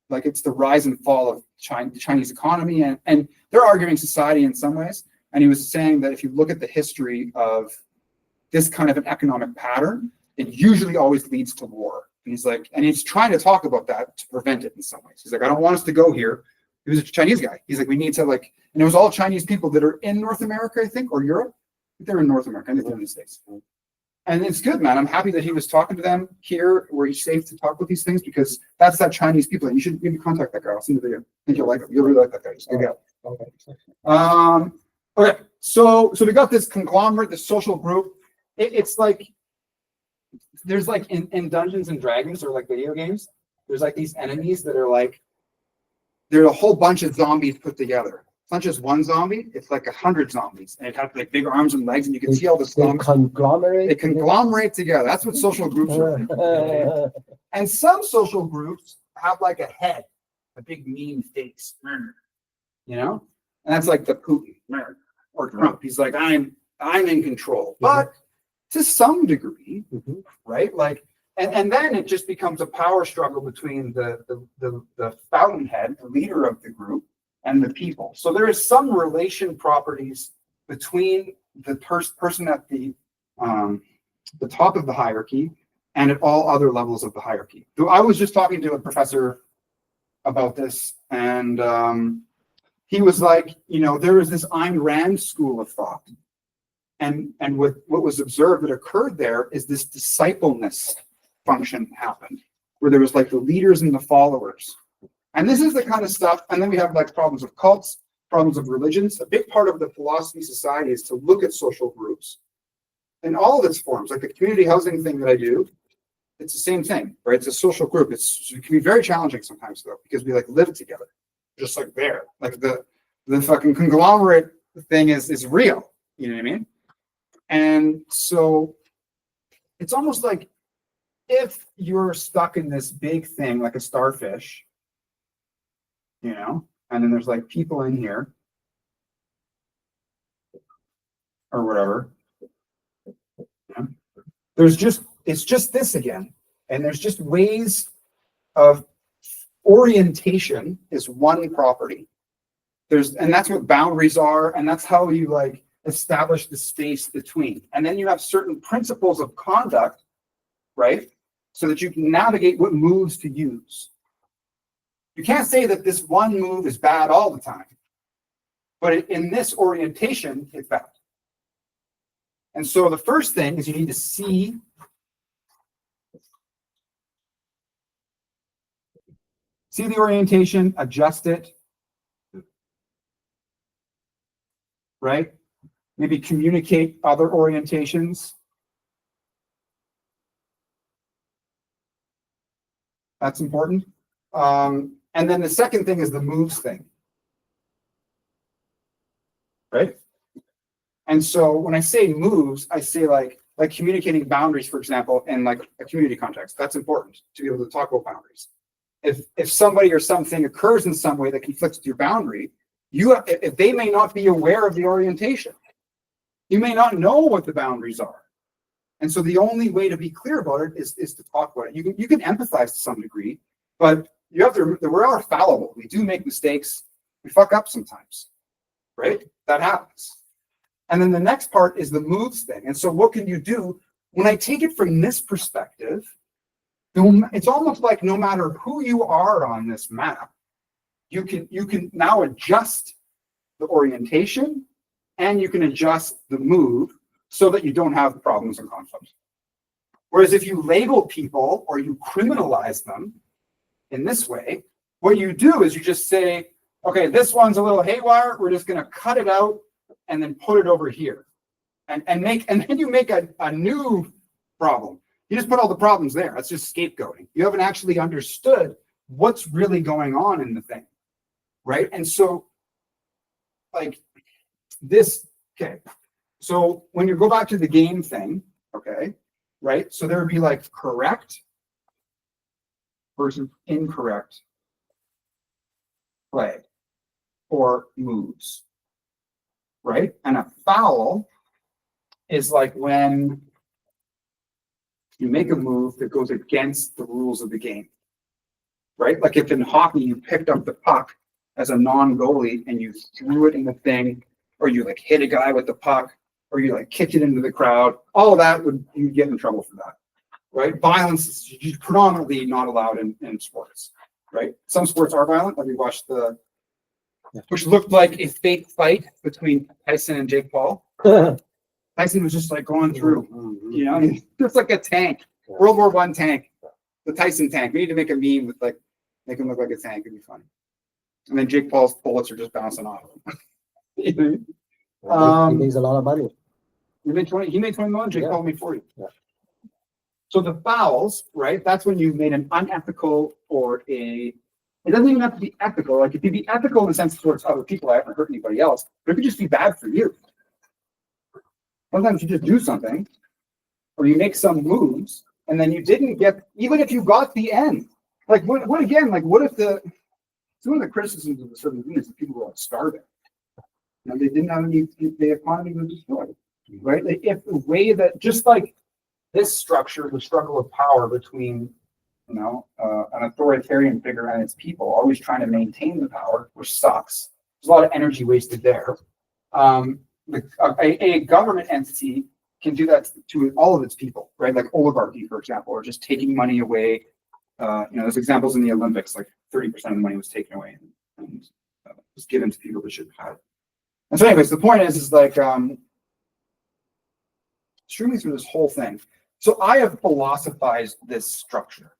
like it's the rise and fall of the Chinese economy. And they're arguing society in some ways. And he was saying that if you look at the history of this kind of an economic pattern, it usually always leads to war. And he's like, and he's trying to talk about that to prevent it in some ways. He's like, I don't want us to go here. He was a Chinese guy. He's like, we need to like, and it was all Chinese people that are in North America, I think, or Europe. They're in North America, and they're in the States. And it's good, man. I'm happy that he was talking to them here where he's safe to talk with these things because that's that Chinese people. And you should maybe contact that guy. I'll send you the video. I think you'll like him. You'll really like that guy. He's a good guy. Okay. So we got this conglomerate, this social group. It's like, there's like in Dungeons and Dragons or like video games, there's like these enemies that are like, they're a whole bunch of zombies put together. It's not just one zombie, it's like 100 zombies. And it has like big arms and legs, and you can see all the zombies. They conglomerate together. That's what social groups are. And some social groups have like a head, a big mean face. You know? And that's like the Putin or Trump. He's like, I'm in control. But to some degree, right? Like, and then it just becomes a power struggle between the fountainhead, the leader of the group, and the people. So there is some relation properties between the person at the top of the hierarchy and at all other levels of the hierarchy. So I was just talking to a professor about this, and he was like, you know, there is this Ayn Rand school of thought. And what was observed that occurred there is this discipleness function happened, where there was like the leaders and the followers. And this is the kind of stuff, and then we have like problems of cults, problems of religions. A big part of the philosophy society is to look at social groups in all of its forms, like the community housing thing that I do. It's the same thing, right? It's a social group. It can be very challenging sometimes though, because we like live together, just like there. Like the fucking conglomerate thing is real. You know what I mean? And so it's almost like if you're stuck in this big thing like a starfish, you know, and then there's like people in here or whatever, you know, it's just this again. And there's just ways of orientation is one property. And that's what boundaries are. And that's how you like establish the space between. And then you have certain principles of conduct, right? So that you can navigate what moves to use. You can't say that this one move is bad all the time, but in this orientation, it's bad. And so the first thing is you need to see the orientation, adjust it, right? Maybe communicate other orientations. That's important. And then the second thing is the moves thing, right? And so when I say moves, I say like communicating boundaries, for example, in like a community context. That's important to be able to talk about boundaries. If somebody or something occurs in some way that conflicts with your boundary, if they may not be aware of the orientation, you may not know what the boundaries are. And so the only way to be clear about it is to talk about it. You can empathize to some degree, but you have to, we're all fallible. We do make mistakes. We fuck up sometimes, right? That happens. And then the next part is the moves thing. And so what can you do? When I take it from this perspective, it's almost like no matter who you are on this map, you can now adjust the orientation and you can adjust the move so that you don't have problems and conflicts. Whereas if you label people or you criminalize them in this way, what you do is you just say, okay, this one's a little haywire. We're just going to cut it out and then put it over here, and then you make a new problem. You just put all the problems there. That's just scapegoating. You haven't actually understood what's really going on in the thing, right? And so, like this Okay. So when you go back to the game thing, okay, right? So there would be like correct versus incorrect play or moves, right? And a foul is like when you make a move that goes against the rules of the game, right? Like if in hockey you picked up the puck as a non-goalie and you threw it in the thing, or you like hit a guy with the puck, or you like kicked it into the crowd, all of that would you get in trouble for that, right? Violence is predominantly not allowed in sports, right? Some sports are violent, like we watched which looked like a fake fight between Tyson and Jake Paul. Tyson was just like going through, you know, just like a tank, World War I tank, the Tyson tank. We need to make a meme with like, make him look like a tank. It'd be funny. And then Jake Paul's bullets are just bouncing off him. He makes a lot of money. He made 20 million, Jake Paul made 40. Yeah. So the fouls, right? That's when you've made an unethical or it doesn't even have to be ethical. Like it could be ethical in the sense towards other people. I haven't hurt anybody else, but it could just be bad for you. Sometimes you just do something or you make some moves and then you didn't get, even if you got the end, like what again, like what if some of the criticisms of the Soviet Union is that people were like starving. You know, they didn't have any, the economy was destroyed, right? Like if the way that, just like this structure, the struggle of power between, you know, an authoritarian figure and its people, always trying to maintain the power, which sucks. There's a lot of energy wasted there. A government entity can do that to all of its people, right? Like oligarchy, for example, or just taking money away. You know, there's examples in the Olympics, like 30% of the money was taken away and was given to people that should have had. And so, anyways, the point is like streaming through this whole thing. So I have philosophized this structure,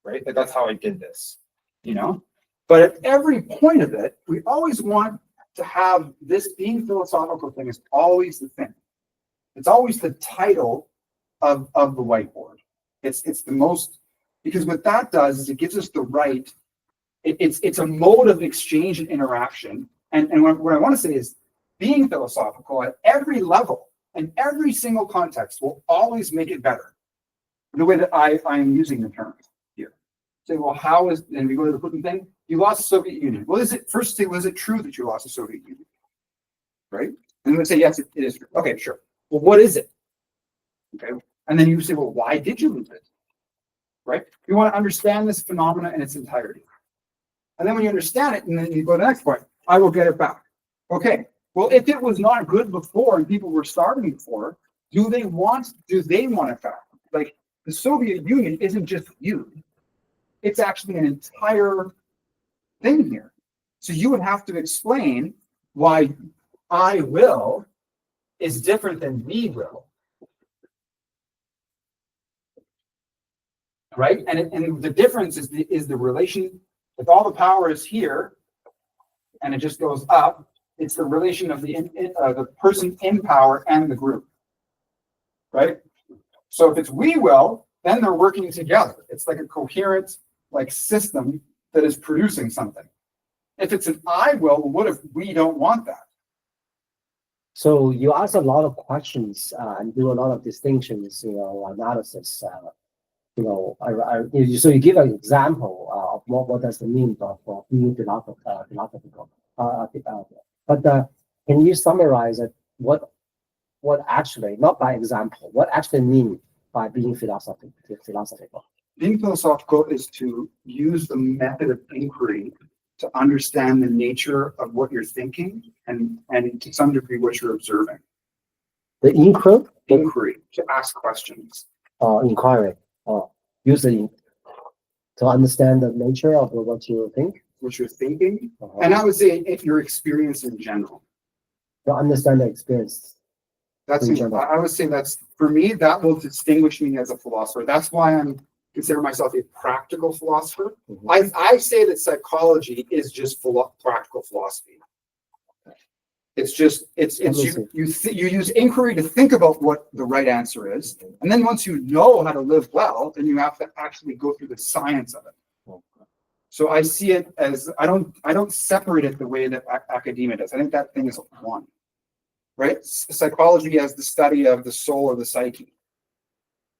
right? Like that's how I did this, you know. But at every point of it, we always want to have this being philosophical thing is always the thing. It's always the title of the whiteboard. It's the most, because what that does is it gives us the right. It's a mode of exchange and interaction. And what I want to say is being philosophical at every level and every single context will always make it better. The way that I am using the term here. Say, well, how is, and we go to the Putin thing, you lost the Soviet Union. Well, first say, was it true that you lost the Soviet Union? Right? And then say, yes, it is true. Okay, sure. Well, what is it? Okay. And then you say, well, why did you lose it? Right? You want to understand this phenomena in its entirety. And then when you understand it, and then you go to the next point, I will get it back. Okay. Well, if it was not good before and people were starving before, do they want it back? Like the Soviet Union isn't just you. It's actually an entire thing here. So you would have to explain why I will is different than we will. Right? And the difference is the relation, if all the power is here and it just goes up, it's the relation of the person in power and the group. Right? So if it's we will, then they're working together. It's like a coherent like system that is producing something. If it's an I will, what if we don't want that? So you ask a lot of questions and do a lot of distinctions, analysis. So you give an example of what does it mean for being philosophical. But can you summarize it? What actually, not by example, what actually mean by being philosophical? Being philosophical is to use the method of inquiry to understand the nature of what you're thinking and to some degree what you're observing. The Inquiry, to ask questions. Inquiry. Using to understand the nature of what you think. What you're thinking. And I would say your experience in general. To understand the experience. I would say that's, for me, that will distinguish me as a philosopher. That's why I'm consider myself a practical philosopher. Mm-hmm. I say that psychology is just practical philosophy. It's just you use inquiry to think about what the right answer is, and then once you know how to live well, then you have to actually go through the science of it. So I see it as I don't separate it the way that academia does. I think that thing is one. right? Psychology as the study of the soul or the psyche,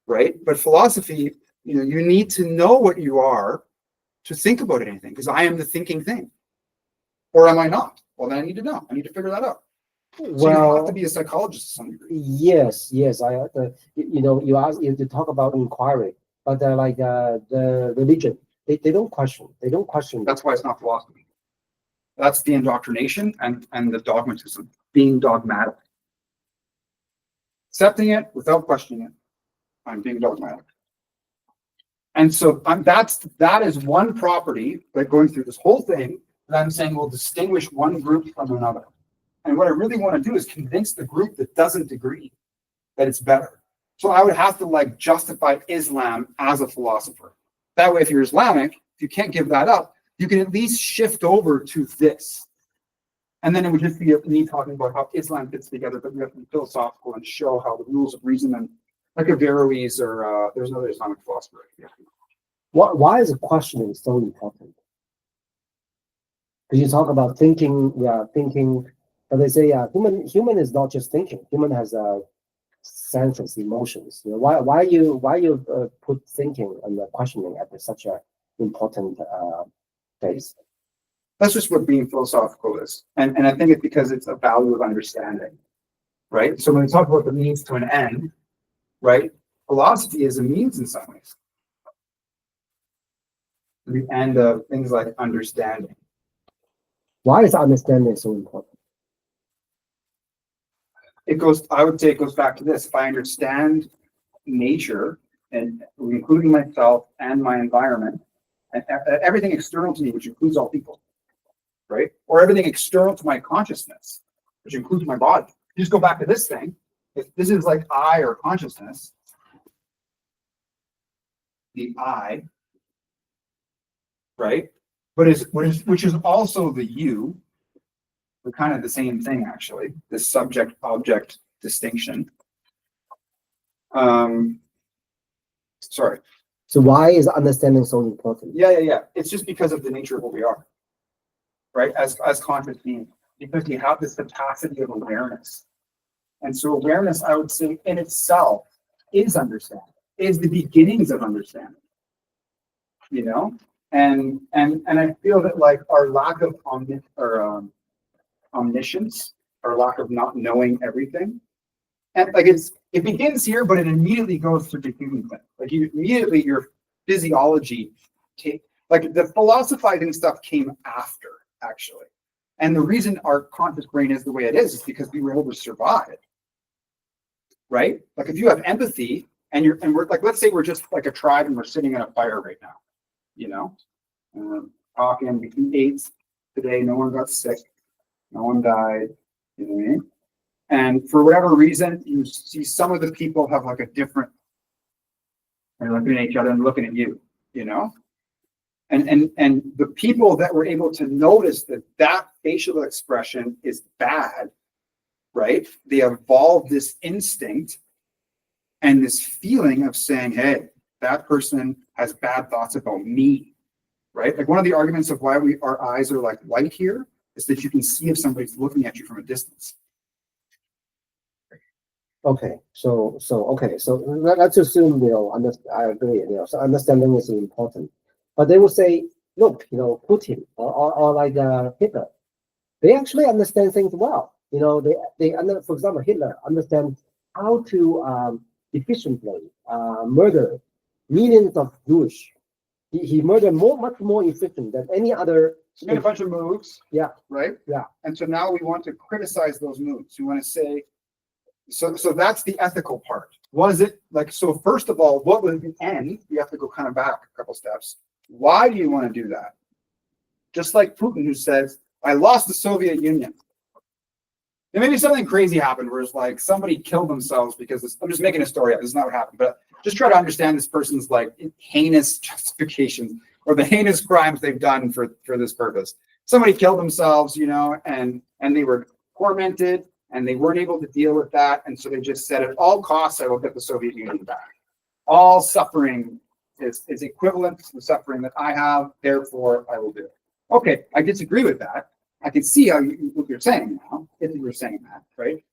right? But philosophy, you need to know what you are to think about anything, because I am the thinking thing. Or am I not? Well, then I need to know. I need to figure that out. So you have to be a psychologist to some degree. Yes. You talk about inquiry, but the religion, they don't question. They don't question. That's why it's not philosophy. That's the indoctrination and the dogmatism, being dogmatic. Accepting it without questioning it. I'm being dogmatic. And so that is one property, like going through this whole thing, that I'm saying will distinguish one group from another. And what I really want to do is convince the group that doesn't agree that it's better. So I would have to justify Islam as a philosopher. That way, if you're Islamic, if you can't give that up, you can at least shift over to this. And then it would just be me talking about how Islam fits together, but we have to be philosophical and show how the rules of reason, and like Averroes or there's another Islamic philosopher. Yeah. Why is questioning so important? Because you talk about thinking, but they say human is not just thinking. Human has senses, emotions. Why you put thinking and questioning at such an important place? That's just what being philosophical is, and I think it's because it's a value of understanding, right? So when we talk about the means to an end, right? Philosophy is a means in some ways. The end of things like understanding. Why is understanding so important? I would say it goes back to this. If I understand nature, and including myself and my environment, and everything external to me, which includes all people, right? Or everything external to my consciousness, which includes my body. You just go back to this thing. If this is like I or consciousness, the I, right? Which is also the you. We're kind of the same thing, actually. This subject-object distinction. Sorry. So why is understanding so important? Yeah. It's just because of the nature of what we are, right? As conscious beings, because we have this capacity of awareness. And so awareness, I would say, in itself is understanding, is the beginnings of understanding. And I feel that our lack of omniscience, or lack of not knowing everything, and it begins here, but it immediately goes through the human thing. Immediately your physiology the philosophizing stuff came after, actually. And the reason our conscious brain is the way it is because we were able to survive. Right? If you have empathy and we're let's say we're just like a tribe and we're sitting in a fire right now, talking, we ate today, no one got sick, no one died, you know what I mean? And for whatever reason, you see some of the people have a different, they're looking at each other and looking at you, And the people that were able to notice that facial expression is bad, right? They evolved this instinct and this feeling of saying, hey, that person has bad thoughts about me, right? One of the arguments of why our eyes are white here is that you can see if somebody's looking at you from a distance. Okay, so let's assume I agree. So understanding is important, but they will say, look, Putin or Hitler, they actually understand things well. For example, Hitler understands how to efficiently murder millions of Jewish. He murdered much more efficient than any other. He made a bunch of moves. Yeah. Right. Yeah. And so now we want to criticize those moves. We want to say, so that's the ethical part. Was it so? First of all, what was the end? We have to go kind of back a couple steps. Why do you want to do that? Just like Putin, who says, "I lost the Soviet Union." There may be something crazy happened where it's somebody killed themselves because I'm just making a story up. This is not what happened, but just try to understand this person's heinous justifications or the heinous crimes they've done for this purpose. Somebody killed themselves, and they were tormented and they weren't able to deal with that. And so they just said, at all costs, I will get the Soviet Union back. All suffering is equivalent to the suffering that I have. Therefore, I will do it. Okay, I disagree with that. I can see what you're saying now, if you were saying that, right?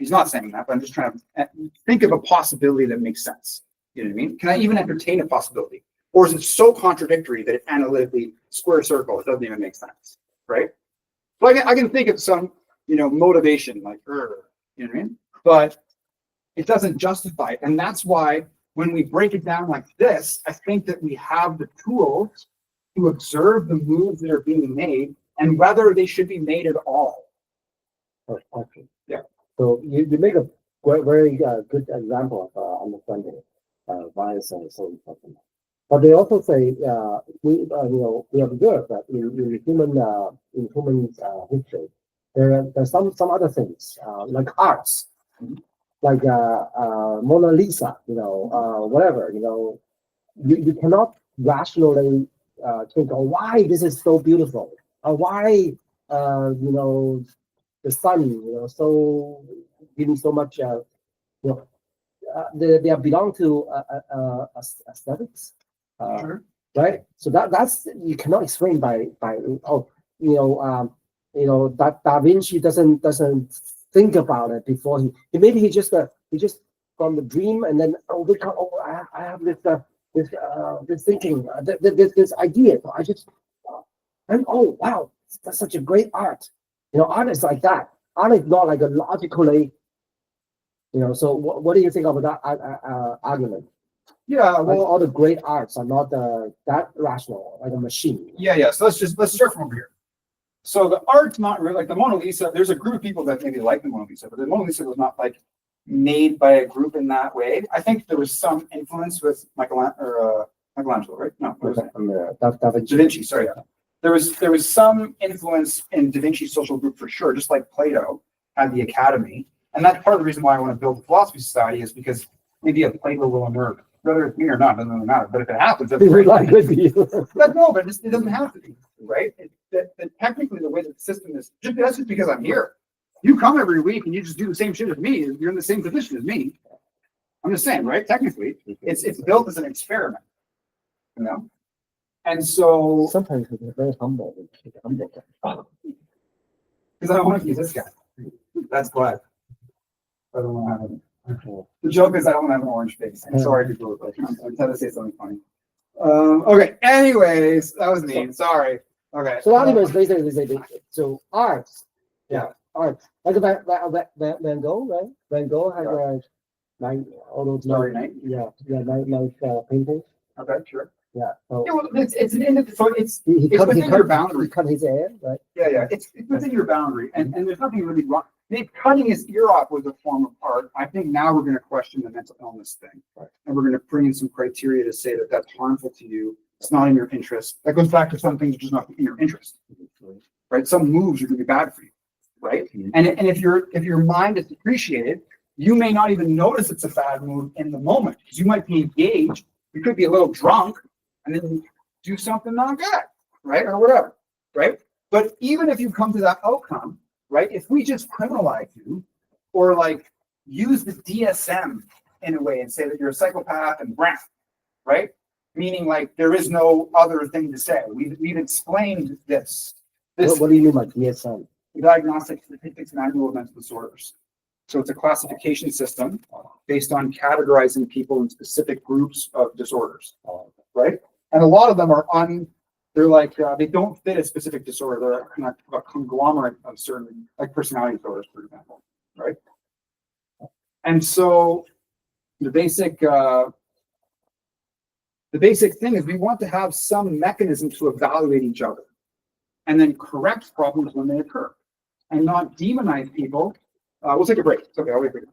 He's not saying that, but I'm just trying to think of a possibility that makes sense. You know what I mean? Can I even entertain a possibility? Or is it so contradictory that it analytically square circle, it doesn't even make sense, right? So I can think of some, motivation, like, you know what I mean? But it doesn't justify it. And that's why when we break it down like this, I think that we have the tools to observe the moves that are being made and whether they should be made at all. Okay. Yeah. So you make a very good example of understanding bias and so important. But they also say we observe that in human history there's some other things like arts, like Mona Lisa, whatever, you cannot rationally think, oh, why this is so beautiful, or why the sun, so giving so much, they belong to aesthetics, Sure. right? So that's you cannot explain by that Da Vinci doesn't think about it before he just from the dream, and then I have this thinking, this idea. So I just and oh wow, that's such a great art. Art is like that. Art is not like a logically. So what do you think about that argument? Yeah, Like well, all the great arts are not that rational, like a machine. yeah. So let's start from over here. So the art's not really like the Mona Lisa. There's a group of people that maybe like the Mona Lisa, but the Mona Lisa was not like made by a group in that way. I think there was some influence with Michelangelo, right? No, what was it? Da Vinci. Da Vinci. Sorry, yeah. There was some influence in Da Vinci's social group for sure, just like Plato had the Academy, and that's part of the reason why I want to build a philosophy society is because maybe a Plato will emerge. Whether it's me or not doesn't really matter. But if it happens, that's great. Like But no, but it doesn't have to be, right? That technically the way that the system is, that's just because I'm here. You come every week and you just do the same shit as me. You're in the same position as me. I'm just saying, right? Technically, it's built as an experiment, And so sometimes it's very humble. Because I don't want to be this guy. That's why. I don't want to have it. The joke is I don't have an orange face. I'm sorry people look like I'm trying to say something funny. Okay. Anyways, that was mean. Sorry. Okay. So anyways, basically they say so arts. Yeah. Art. Like Van Gogh, right? Van Gogh has all those Starry Night. nice paintings. Okay, sure. Yeah. So Yeah, well, it's he within your boundary. He cut his hair, right? Yeah. It's within your boundary, and there's nothing really wrong. Maybe cutting his ear off was a form of art. I think now we're going to question the mental illness thing, right. And we're going to bring in some criteria to say that that's harmful to you. It's not in your interest. That goes back to some things which is not in your interest, right? Some moves are going to be bad for you, right? Mm-hmm. And if your mind is depreciated, you may not even notice it's a bad move in the moment because you might be engaged. You could be a little drunk and then do something not good, right? Or whatever, right? But even if you come to that outcome, right? If we just criminalize you or like use the DSM in a way and say that you're a psychopath and brown, right? Meaning like there is no other thing to say. We've explained this. What do you mean by DSM? Diagnostic Statistics Manual of Mental Disorders. So it's a classification system based on categorizing people in specific groups of disorders, right? And a lot of them are they're like, they don't fit a specific disorder. They're kind of a conglomerate of certain, like personality disorders, for example, right? And so the basic thing is we want to have some mechanism to evaluate each other and then correct problems when they occur and not demonize people. We'll take a break. It's okay, I'll wait for you.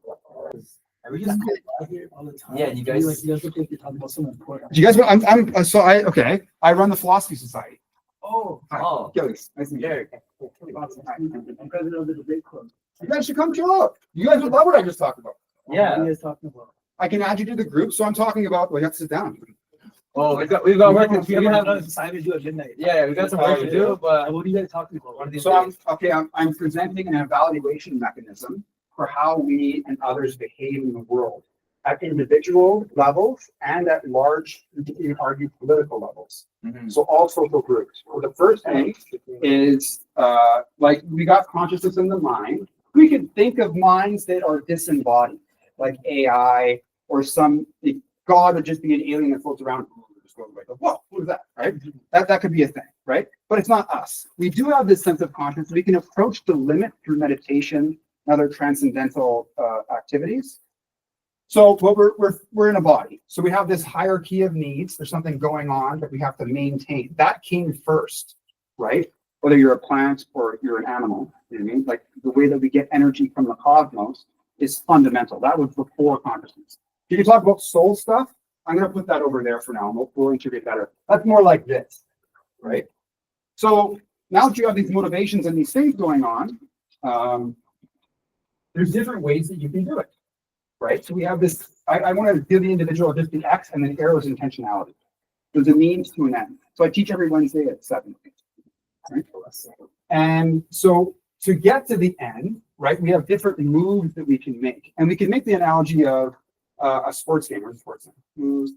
Are we just here all the time? Yeah, you guys. You guys think you're talking about something important. Do you guys? I run the Philosophy Society. Oh, Hi. Gillies. Nice to meet you. I'm president of the debate club. You guys should come chill out. You guys would love what I just talked about. What are Yeah. you guys talking about? I can add you to the group, so I'm talking about. Well, you have to sit down. Oh, we've got work to do. We have another assignment to do at midnight. Yeah, we got some work to do, but What are you guys talking about? What are these? So I'm presenting an evaluation mechanism for how we and others behave in the world at individual levels and at large, you can argue, political levels. Mhm. So all social groups. So the first thing is like we got consciousness in the mind, we could think of minds that are disembodied, like AI or some God would just be an alien that floats around. Just goes like, whoa, what is that? Right? That could be a thing, right? But it's not us. We do have this sense of consciousness. We can approach the limit through meditation and other transcendental activities. So what we're in a body. So we have this hierarchy of needs. There's something going on that we have to maintain. That came first, right? Whether you're a plant or you're an animal, you know what I mean? Like the way that we get energy from the cosmos is fundamental. That was before consciousness. If you can talk about soul stuff, I'm going to put that over there for now, and we'll integrate better. That's more like this, right? So now that you have these motivations and these things going on, there's different ways that you can do it, right? So we have this, I want to give the individual just the X, and then arrows intentionality. There's a means to an end. So I teach every Wednesday at 7. Right? And so to get to the end, right, we have different moves that we can make. And we can make the analogy of a sports game or a sports game. Moves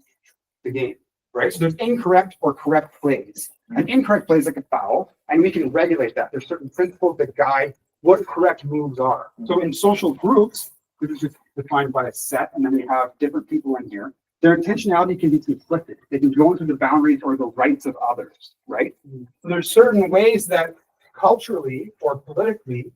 the game, right? So there's incorrect or correct plays. An incorrect play is like a foul, and we can regulate that. There's certain principles that guide what correct moves are. So in social groups, which is just defined by a set, and then we have different people in here, their intentionality can be conflicted. They can go into the boundaries or the rights of others, right? So there's certain ways that culturally or politically,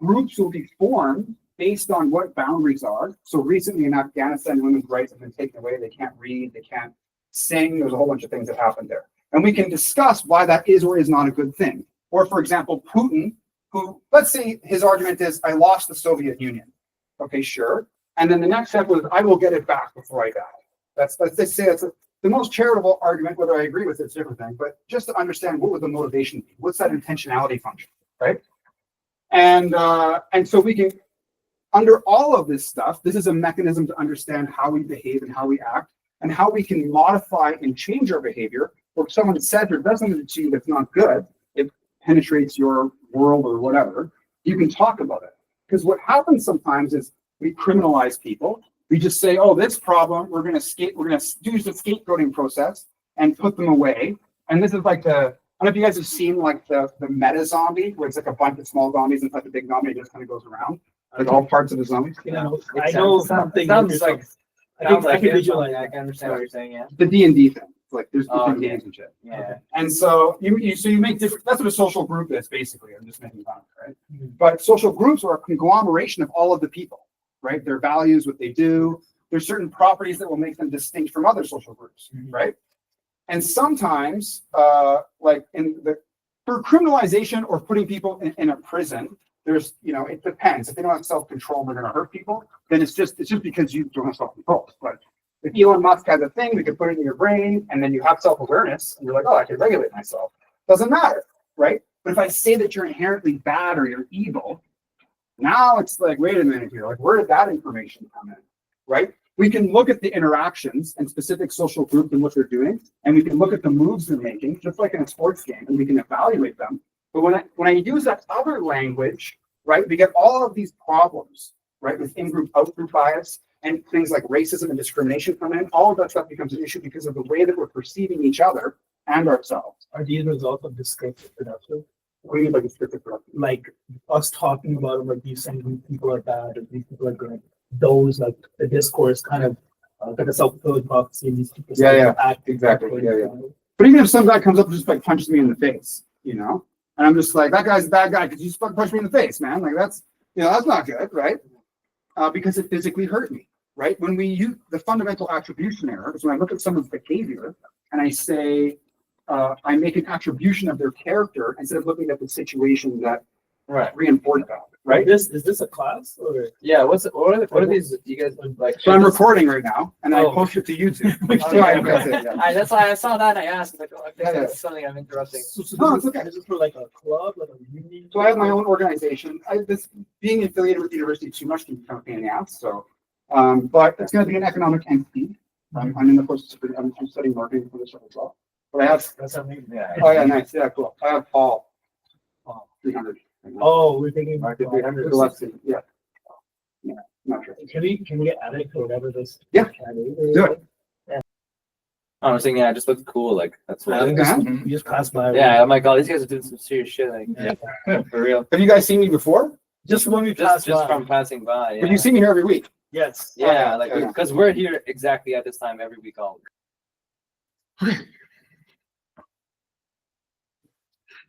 groups will be formed based on what boundaries are. So recently in Afghanistan, women's rights have been taken away. They can't read, they can't sing. There's a whole bunch of things that happened there. And we can discuss why that is or is not a good thing. Or for example, Putin, who, let's say his argument is, I lost the Soviet Union. Okay, sure. And then the next step was, I will get it back before I die. Let's say that's the most charitable argument. Whether I agree with it's a different thing, but just to understand what would the motivation be? What's that intentionality function, right? And so we can, under all of this stuff, this is a mechanism to understand how we behave and how we act and how we can modify and change our behavior. Or if someone says or does something to you that's not good, it penetrates your world or whatever, you can talk about it. Because what happens sometimes is we criminalize people. We just say, oh, this problem, we're going to do the scapegoating process and put them away. And this is like I don't know if you guys have seen like the meta zombie, where it's like a bunch of small zombies inside the big zombie, it just kind of goes around. Like all parts of the zombies. You know, I know something. Sounds like I can it. visualize. I can understand what you're saying. Yeah. The D&D thing. Like there's different Okay. games and shit. Yeah. And so you make different, that's what a social group is basically. I'm just making fun of it, right? But social groups are a conglomeration of all of the people, right? Their values, what they do. There's certain properties that will make them distinct from other social groups, right? And sometimes, like for criminalization or putting people in a prison, there's, it depends. If they don't have self-control, they're going to hurt people. Then it's just because you don't have self-control. But if Elon Musk has a thing, we can put it in your brain, and then you have self-awareness, and you're like, oh, I can regulate myself. Doesn't matter, right? But if I say that you're inherently bad or you're evil, now it's like, wait a minute here, like where did that information come in, right? We can look at the interactions and specific social groups and what they're doing, and we can look at the moves they're making, just like in a sports game, and we can evaluate them. But when I use that other language, right, we get all of these problems, right, with in-group, out-group bias, and things like racism and discrimination come in. All of that stuff becomes an issue because of the way that we're perceiving each other and ourselves. Are these results of descriptive production? What do you mean by descriptive production? Like us talking about like these people are bad or these people are good. Those like the discourse kind of like a self-fulfilling prophecy. These people act exactly. But even if some guy comes up and just like punches me in the face, and I'm just like, that guy's a bad guy because you just fucking punched me in the face, man. Like that's not good, right? Because it physically hurt me, right? When we use the fundamental attribution error is when I look at someone's behavior and I say, I make an attribution of their character instead of looking at the situation that reinforced that, right? Is this a class or? Yeah. What are these? You guys like? So I'm recording right now and I post it to YouTube. That's why I saw that and I asked. Like, oh, I think that's something I'm interrupting. No, it's okay. This is for like a club, like a union. So I have my own organization. Being affiliated with the university too much can become a pain in the ass. So, but it's going to be an economic entity. I'm in the process of I'm studying marketing for this one as well. But I have. That's amazing. Yeah. Oh yeah, nice. Yeah, cool. I have Paul. 300. Oh, we're thinking. Market 300. So let's see. Yeah. Yeah. Not sure. Can we get added to whatever this? Yeah. Do it. I was thinking, yeah, it just looks cool. Like that's what. You just pass by. Yeah, I'm like, oh, these guys are doing some serious shit. Like, for real. Have you guys seen me before? Just when we Just pass by. from passing by. But Yeah. you see me here every week. Yes. Yeah, like Yeah. because we're here exactly at this time every week all. Do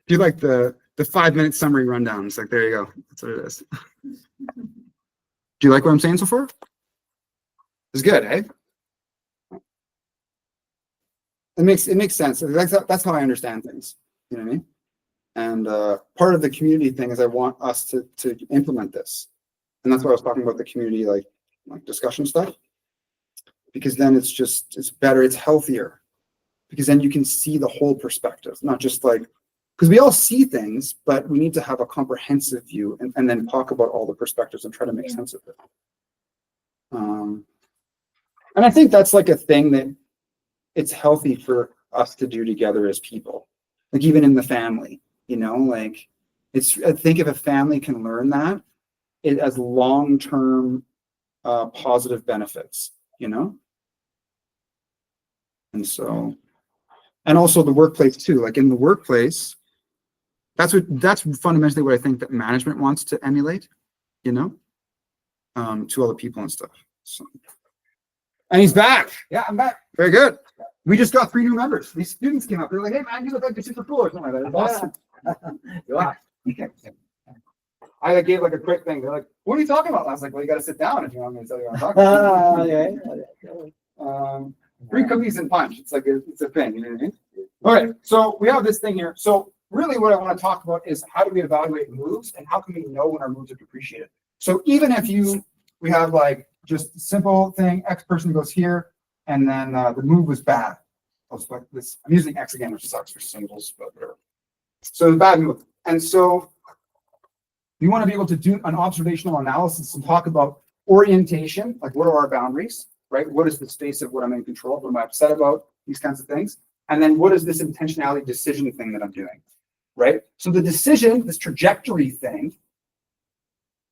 you like the 5-minute summary rundown? It's like, there you go. That's what it is. Do you like what I'm saying so far? It's good, eh? It makes sense. That's how I understand things. You know what I mean? And part of the community thing is I want us to implement this. And that's why I was talking about the community like discussion stuff. Because then it's better, it's healthier. Because then you can see the whole perspective, not just like, because we all see things, but we need to have a comprehensive view and then talk about all the perspectives and try to make sense of it. And I think that's like a thing that it's healthy for us to do together as people, like even in the family, you know, like I think if a family can learn that, it has long-term positive benefits, you know? And so, and also the workplace too, like in the workplace, that's fundamentally what I think that management wants to emulate, you know, to all the people and stuff. So. And he's back. Yeah, I'm back. Very good. We just got 3 new members. These students came up. They're like, "Hey man, you look like you're super cool," or something like that. Awesome. Yeah. I gave like a quick thing. They're like, "What are you talking about?" I was like, "Well, you got to sit down if you want me to tell you what I'm talking about." Free cookies and punch. It's like it's a thing. You know what I mean? All right. So we have this thing here. So really, what I want to talk about is how do we evaluate moves and how can we know when our moves are depreciated. So even if we have like just a simple thing, X person goes here, and then the move was bad. I'm using X again, which sucks for symbols, but whatever. So the bad move. And so you want to be able to do an observational analysis and talk about orientation, like what are our boundaries, right? What is the space of what I'm in control of? What am I upset about? These kinds of things. And then what is this intentionality decision thing that I'm doing, right? So the decision, this trajectory thing,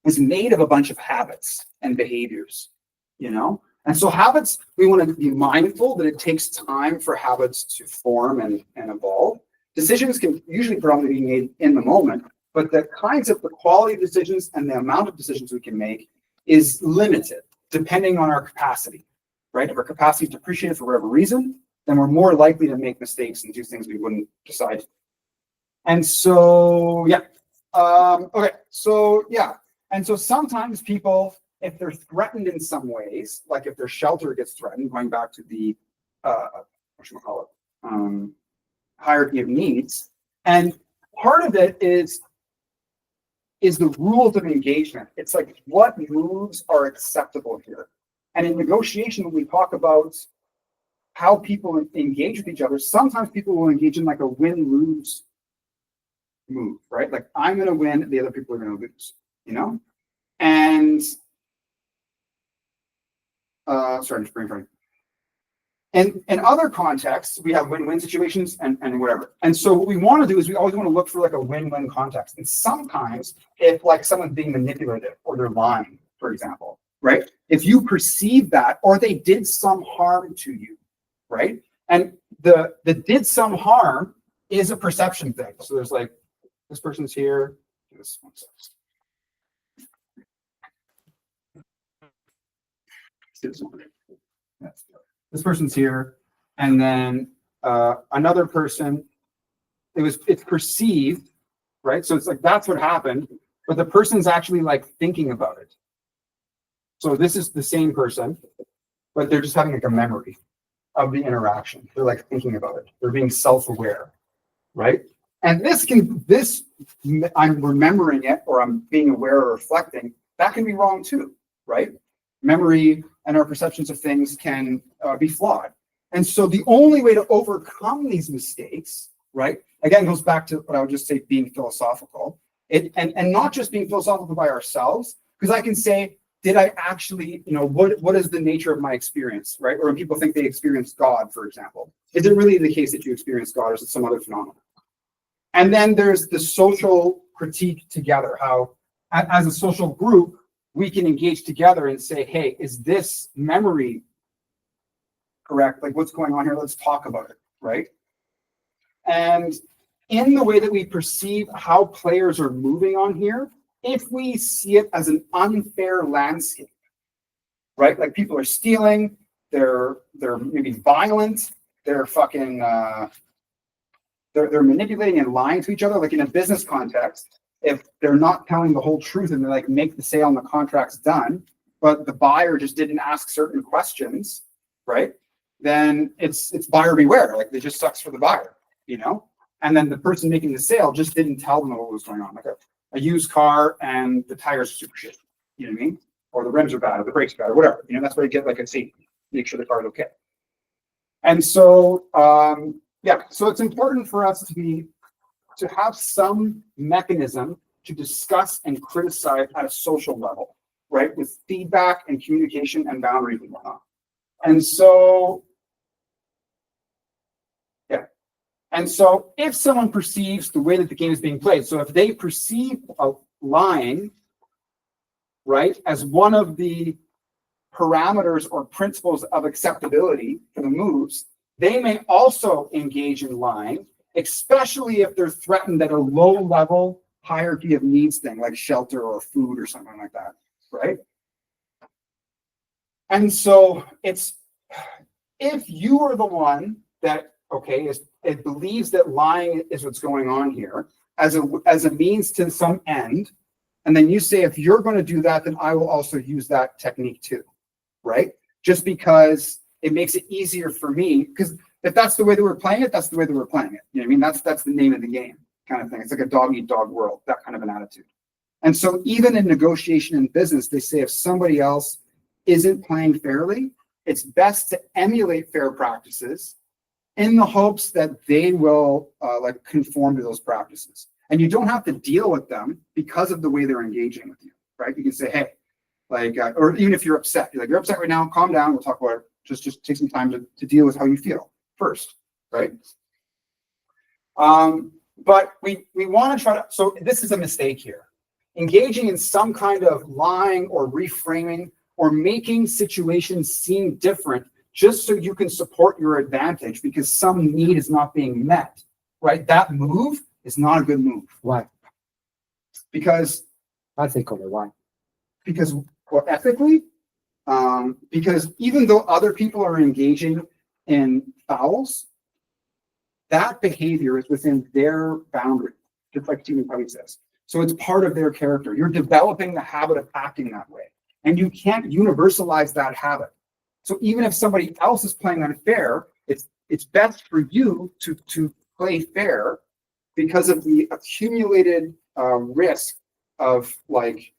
is made of a bunch of habits and behaviors, you know? And so habits, we want to be mindful that it takes time for habits to form and evolve. Decisions can usually probably be made in the moment, but the quality of decisions and the amount of decisions we can make is limited depending on our capacity, right? If our capacity is depreciated for whatever reason, then we're more likely to make mistakes and do things we wouldn't decide. And so, yeah. Okay, so yeah. And so sometimes people, if they're threatened in some ways, like if their shelter gets threatened, going back to the hierarchy of needs, and part of it is the rules of engagement. It's like what moves are acceptable here. And in negotiation, when we talk about how people engage with each other, sometimes people will engage in like a win-lose move, right? Like I'm going to win, the other people are going to lose, you know? And sorry, I'm just brain. And in other contexts, we have win-win situations and whatever. And so what we want to do is we always want to look for like a win-win context. And sometimes if like someone's being manipulative or they're lying, for example, right? If you perceive that or they did some harm to you, right? And the did some harm is a perception thing. So there's like, this person's here. This one's this person's here, and then another person. It's perceived, right? So it's like that's what happened, but the person's actually like thinking about it. So this is the same person, but they're just having like a memory of the interaction. They're like thinking about it. They're being self-aware, right? And I'm remembering it or I'm being aware or reflecting. That can be wrong too, right? Memory and our perceptions of things can be flawed. And so the only way to overcome these mistakes, right? Again, goes back to what I would just say, being philosophical. And not just being philosophical by ourselves, because I can say, did I actually, what is the nature of my experience, right? Or when people think they experience God, for example, is it really the case that you experience God or is it some other phenomenon? And then there's the social critique together, how as a social group, we can engage together and say, hey, is this memory correct? Like what's going on here? Let's talk about it, right? And in the way that we perceive how players are moving on here, if we see it as an unfair landscape, right? Like people are stealing, they're maybe violent, they're fucking they're manipulating and lying to each other, like in a business context. If they're not telling the whole truth and they like make the sale and the contract's done, but the buyer just didn't ask certain questions, right? Then it's buyer beware. Like, it just sucks for the buyer, you know? And then the person making the sale just didn't tell them what was going on. Like a used car and the tires are super shit, you know what I mean? Or the rims are bad, or the brakes are bad, or whatever. You know, that's where you get like a safety, make sure the car is okay. And so, yeah, so it's important for us to have some mechanism to discuss and criticize at a social level, right? With feedback and communication and boundaries and whatnot. And so, yeah. And so if someone perceives the way that the game is being played, so if they perceive lying, right, as one of the parameters or principles of acceptability for the moves, they may also engage in lying, especially if they're threatened at a low level hierarchy of needs thing, like shelter or food or something like that, right? And so it's, if you are the one that, okay, it believes that lying is what's going on here as a means to some end, and then you say, if you're going to do that, then I will also use that technique too, right? Just because it makes it easier for me, because if that's the way that we're playing it, that's the way that we're playing it. You know what I mean? That's the name of the game kind of thing. It's like a dog eat dog world, that kind of an attitude. And so even in negotiation and business, they say if somebody else isn't playing fairly, it's best to emulate fair practices in the hopes that they will like conform to those practices. And you don't have to deal with them because of the way they're engaging with you, right? You can say, hey, like, or even if you're upset, you're like, you're upset right now, calm down, we'll talk about it. Just take some time to deal with how you feel first, right? But we want to try to, so this is a mistake here. Engaging in some kind of lying or reframing or making situations seem different just so you can support your advantage because some need is not being met, right? That move is not a good move. Why? Because I think of it. Why? Because, well, ethically, because even though other people are engaging in fouls, that behavior is within their boundary, just like Stephen Covey says. So it's part of their character. You're developing the habit of acting that way, and you can't universalize that habit. So even if somebody else is playing unfair, it's best for you to play fair because of the accumulated risk of, like,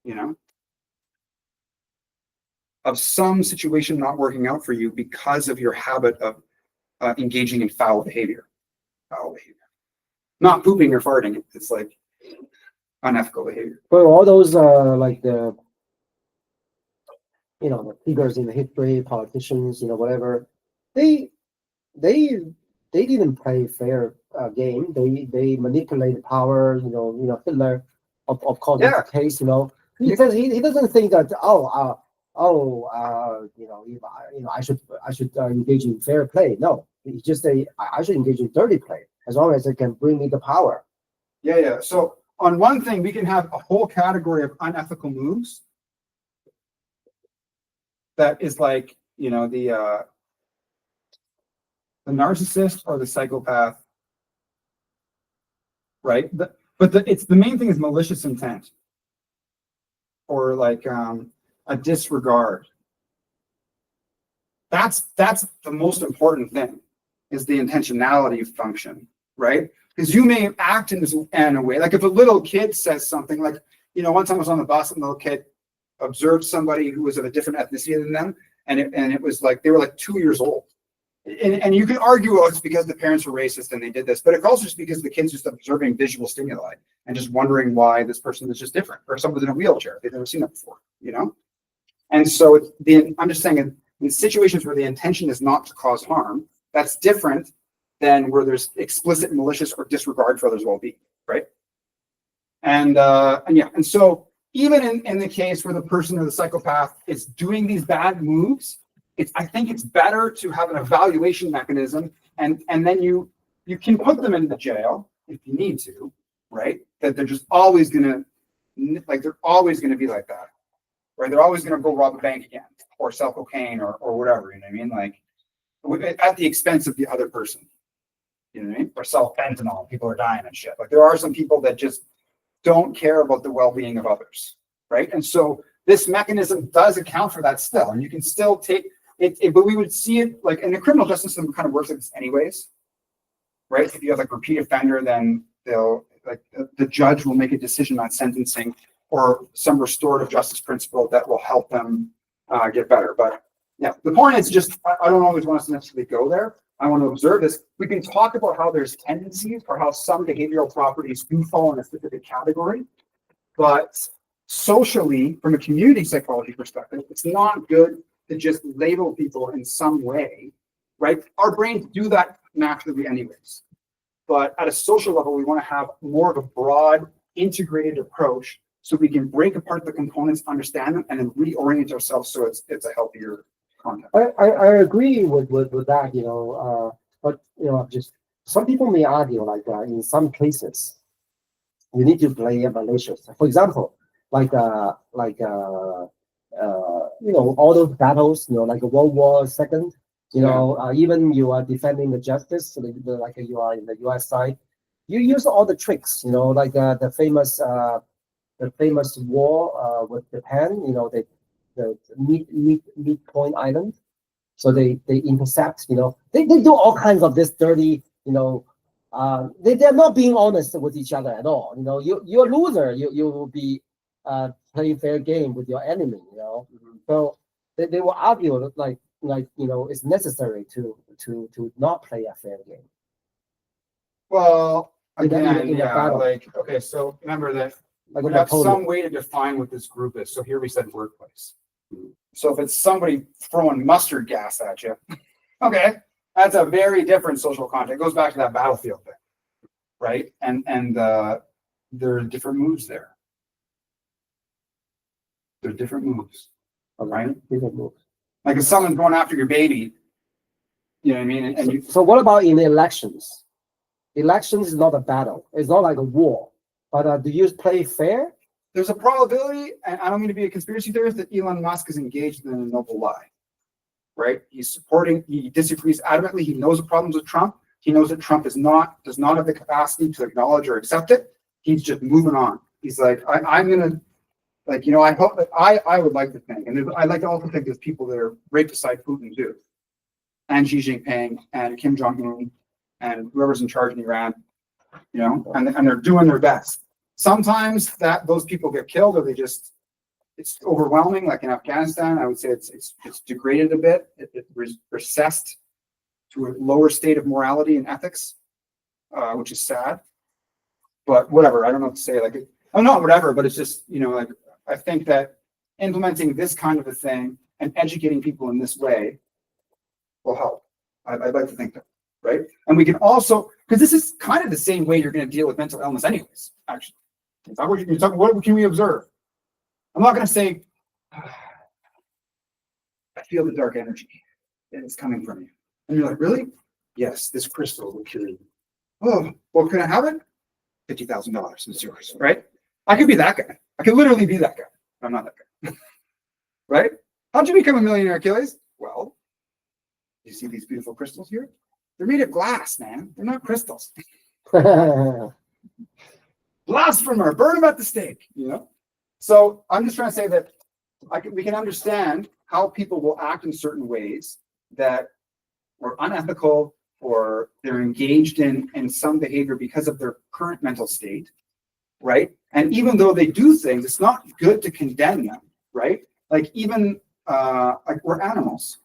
you know, of some situation not working out for you because of your habit of engaging in foul behavior. Foul behavior. Not pooping or farting. It's like unethical behavior. Well, all those like the, you know, the figures in the history, politicians, you know, whatever, they didn't play fair game. They manipulated power. You know, Hitler, of course, Yeah. that's the case. You know, he doesn't think that I should engage in fair play. No, he just say I should engage in dirty play as long as it can bring me the power. Yeah. So on one thing, we can have a whole category of unethical moves that is like, you know, the narcissist or the psychopath, right? But it's the main thing is malicious intent or like a disregard. That's the most important thing, is the intentionality function, right? Because you may act in a way, like if a little kid says something, like, you know, one time I was on the bus and a little kid observed somebody who was of a different ethnicity than them, and it was like they were like 2 years old. And you can argue, oh, it's because the parents were racist and they did this, but it's also just because the kid's just observing visual stimuli and just wondering why this person is just different, or someone's in a wheelchair. They've never seen that before, you know? And so I'm just saying, in situations where the intention is not to cause harm, that's different than where there's explicit malicious or disregard for others' well-being, right? And so even in the case where the person or the psychopath is doing these bad moves, I think it's better to have an evaluation mechanism, and then you can put them into jail if you need to, right? That they're just always gonna like they're always going to be like that, right? They're always going to go rob a bank again or sell cocaine or whatever, you know what I mean? Like at the expense of the other person, you know what I mean? Or sell fentanyl, people are dying and shit. Like there are some people that just don't care about the well-being of others, right? And so this mechanism does account for that still, and you can still take it, but we would see it like, and the criminal justice system kind of works like this anyways, right? If you have like repeat offender, then they'll like the judge will make a decision on sentencing or some restorative justice principle that will help them get better. But yeah, the point is just, I don't always want us to necessarily go there. I want to observe this. We can talk about how there's tendencies or how some behavioral properties do fall in a specific category, but socially, from a community psychology perspective, it's not good to just label people in some way, right? Our brains do that naturally anyways. But at a social level, we want to have more of a broad, integrated approach so we can break apart the components, understand them, and then reorient ourselves so it's a healthier context. I agree with that, but just some people may argue like in some cases you need to play a malicious. For example, all those battles, like World War II, even you are defending the justice, like you are in the U.S. side, you use all the tricks, like the famous war with Japan, the meat point island. So they intercept, they do all kinds of this dirty, they're not being honest with each other at all. You're a loser. You will be playing fair game with your enemy. So they will argue like it's necessary to not play a fair game. Well, In a again, yeah, battle. like, okay, so remember that Like we have Napoleon. some way to define what this group is. So here we said workplace. So if it's somebody throwing mustard gas at you, okay, that's a very different social context. It goes back to that battlefield thing, right? And there are different moves there. There are different moves, right? Different moves. Like if someone's going after your baby, you know what I mean? And you, So what about in elections? Elections is not a battle. It's not like a war. But do you play fair? there's a probability, and I don't mean to be a conspiracy theorist, that Elon Musk is engaged in a noble lie, right? He disagrees adamantly. He knows the problems with Trump. He knows that Trump does not have the capacity to acknowledge or accept it. He's just moving on. He's like, I'm going to, like, I hope that I would like to think, and I like to also think there's people that are right beside Putin too, and Xi Jinping and Kim Jong-un and whoever's in charge in Iran, and they're doing their best. Sometimes those people get killed, or it's overwhelming. Like in Afghanistan, I would say it's degraded a bit. It recessed to a lower state of morality and ethics, which is sad. But whatever, I don't know what to say. Like, I'm not whatever, but it's just, like, I think that implementing this kind of a thing and educating people in this way will help. I'd like to think that, right? And we can also, because this is kind of the same way you're going to deal with mental illness anyways, actually. What can we observe? I'm not going to say, I feel the dark energy and it's coming from you. And you're like, really? Yes, this crystal will cure you. Oh, well, can I have it? $50,000. It's yours, right? I could be that guy. I could literally be that guy. I'm not that guy. Right? How'd you become a millionaire, Achilles? Well, you see these beautiful crystals here? They're made of glass, man. They're not crystals. Blasphemer, burn them at the stake, So I'm just trying to say that we can understand how people will act in certain ways that are unethical, or they're engaged in some behavior because of their current mental state, right? And even though they do things, it's not good to condemn them, right? Like even like we're animals,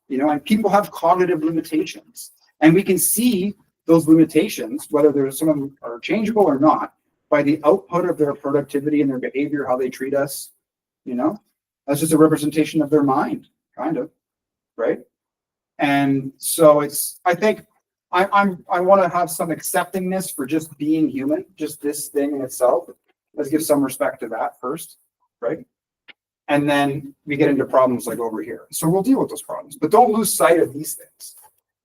and people have cognitive limitations, and we can see those limitations, whether some of them are changeable or not, by the output of their productivity and their behavior, how they treat us, that's just a representation of their mind, kind of, right? And so I think I want to have some acceptingness for just being human, just this thing in itself. Let's give some respect to that first, right? And then we get into problems like over here. So we'll deal with those problems, but don't lose sight of these things.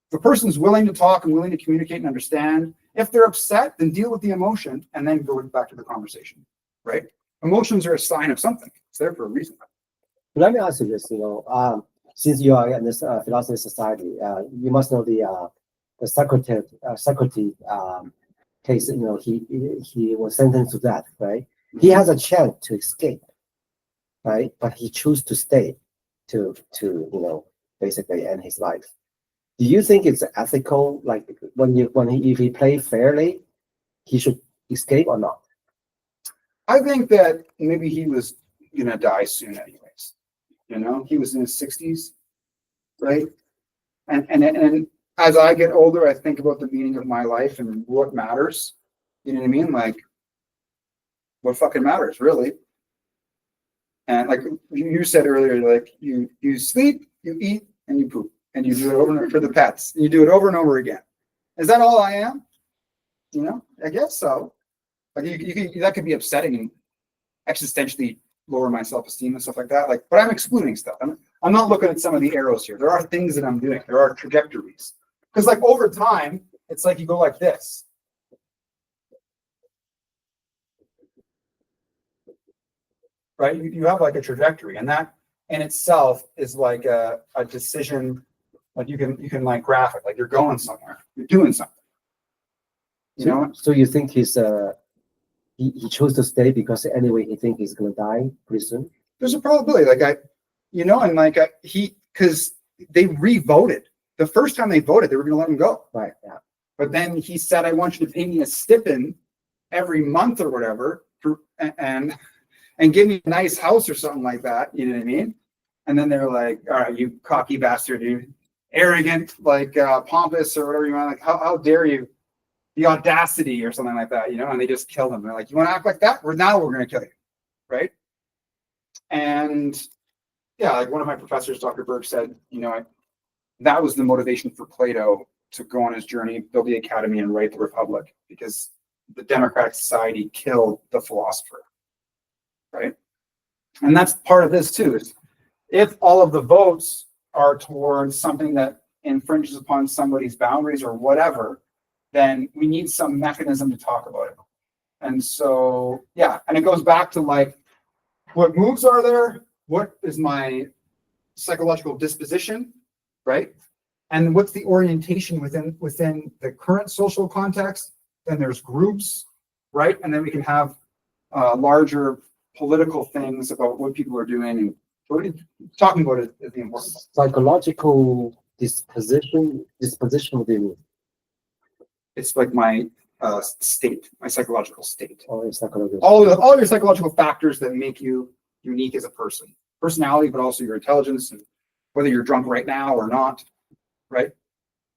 If the person's willing to talk and willing to communicate and understand, if they're upset, then deal with the emotion and then go back to the conversation, right? Emotions are a sign of something. It's there for a reason. Let me ask you this, since you are in this philosophy society, you must know the Socrates case. He was sentenced to death, right? He has a chance to escape, right? But he chose to stay to basically end his life. Do you think it's ethical? Like if he played fairly, he should escape or not? I think that maybe he was gonna die soon anyways. He was in his 60s, right? And as I get older, I think about the meaning of my life and what matters. You know what I mean? Like, what fucking matters, really? And like you said earlier, like you sleep, you eat, and you poop, and you do it over and over for the pets. And you do it over and over again. Is that all I am? I guess so. Like that could be upsetting and existentially lower my self-esteem and stuff like that. Like, but I'm excluding stuff. I'm not looking at some of the arrows here. There are things that I'm doing. There are trajectories. Because like over time, it's like you go like this. Right? You have like a trajectory, and that in itself is like a decision. Like you can like graph it. Like you're going somewhere. You're doing something. So you think he chose to stay because anyway he think he's gonna die pretty soon? There's a probability. Because they re-voted. The first time they voted, they were gonna let him go. Right. Yeah. But then he said, "I want you to pay me a stipend every month or whatever, and give me a nice house or something like that." You know what I mean? And then they were like, "All right, you cocky bastard, you arrogant, like pompous or whatever you want. Like, how dare you? The audacity or something like that, And they just killed him. They're like, "You want to act like that? We're going to kill you," right? And yeah, like one of my professors, Dr. Berg, said, that was the motivation for Plato to go on his journey, build the academy, and write the Republic, because the democratic society killed the philosopher, right? And that's part of this too. Is if all of the votes are towards something that infringes upon somebody's boundaries or whatever, then we need some mechanism to talk about it. And so, yeah, and it goes back to like, what moves are there? What is my psychological disposition, right? And what's the orientation within the current social context? Then there's groups, right? And then we can have larger political things about what people are doing, and talking about it is the important part. Psychological disposition. What do you mean? It's like my state, my psychological state. Or psychological. All your psychological factors that make you unique as a person, personality, but also your intelligence, and whether you're drunk right now or not, right?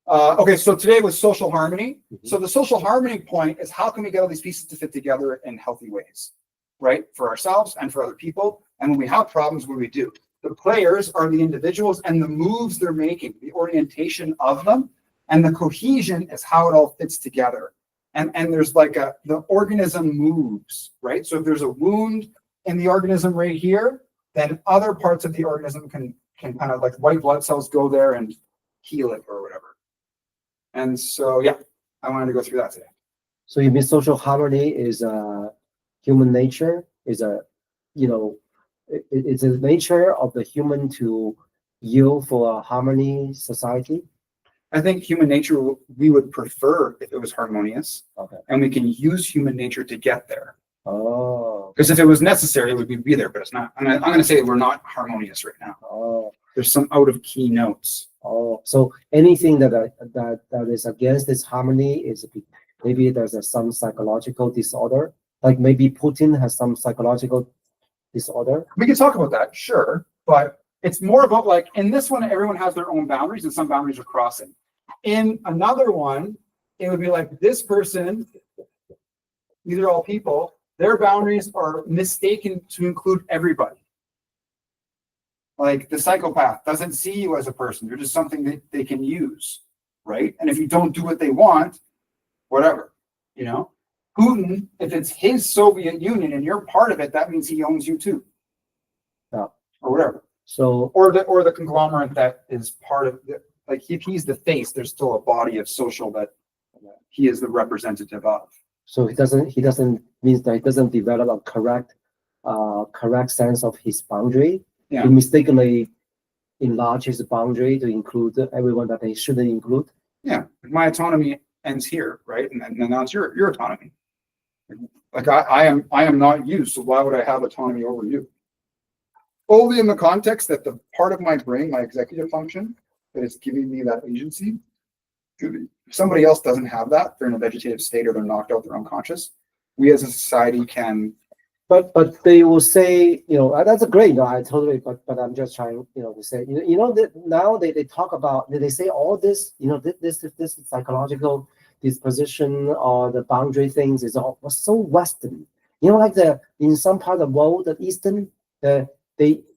Okay, so today was social harmony. Mm-hmm. So the social harmony point is, how can we get all these pieces to fit together in healthy ways, right? For ourselves and for other people. And when we have problems, what do we do? The players are the individuals and the moves they're making, the orientation of them. And the cohesion is how it all fits together. And there's like the organism moves, right? So if there's a wound in the organism right here, then other parts of the organism can kind of like white blood cells go there and heal it or whatever. And so, yeah, I wanted to go through that today. So you mean social harmony is human nature, is it's the nature of the human to yield for a harmony society? I think human nature, we would prefer if it was harmonious. Okay. And we can use human nature to get there. Oh. Because if it was necessary, we would be there, but it's not. I'm gonna say we're not harmonious right now. Oh. There's some out of key notes. Oh, so anything that is against this harmony is maybe there's some psychological disorder. Like maybe Putin has some psychological disorder. We can talk about that, sure, but it's more about like in this one, everyone has their own boundaries, and some boundaries are crossing. In another one, it would be like this person, these are all people, their boundaries are mistaken to include everybody. Like the psychopath doesn't see you as a person. You're just something that they can use, right? And if you don't do what they want, whatever, Putin, if it's his Soviet Union and you're part of it, that means he owns you too. Yeah. Or whatever. So or the conglomerate that is part of the, like if he's the face, there's still a body of social that he is the representative of. So he doesn't means that he doesn't develop a correct correct sense of his boundary. Yeah. He mistakenly enlarge his boundary to include everyone that he shouldn't include. Yeah, my autonomy ends here, right? And now it's your autonomy. Like I am not you, so why would I have autonomy over you? Only in the context that the part of my brain, my executive function, that is giving me that agency, if somebody else doesn't have that, they're in a vegetative state or they're knocked out, they're unconscious. We as a society can. But they will say, that's a great, I totally, but I'm just trying, to say, that now they talk about, they say all this, this psychological disposition or the boundary things is all was so Western. Like in some part of the world, the Eastern, they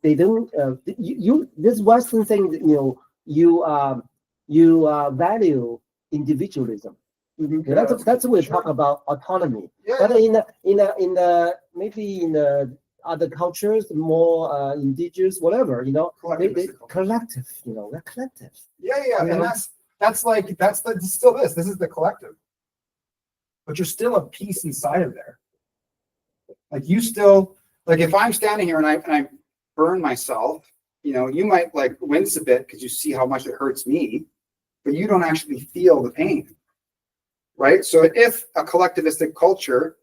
don't, this Western thing, you value individualism. Mm-hmm. That's what we talk about autonomy. Yeah. But in the maybe in the other cultures, more indigenous, whatever, they collective, they're collective. Yeah, and that's still this. This is the collective, but you're still a piece inside of there. Like you still, like if I'm standing here and I burn myself, you might like wince a bit because you see how much it hurts me, but you don't actually feel the pain. Right? So if a collectivistic culture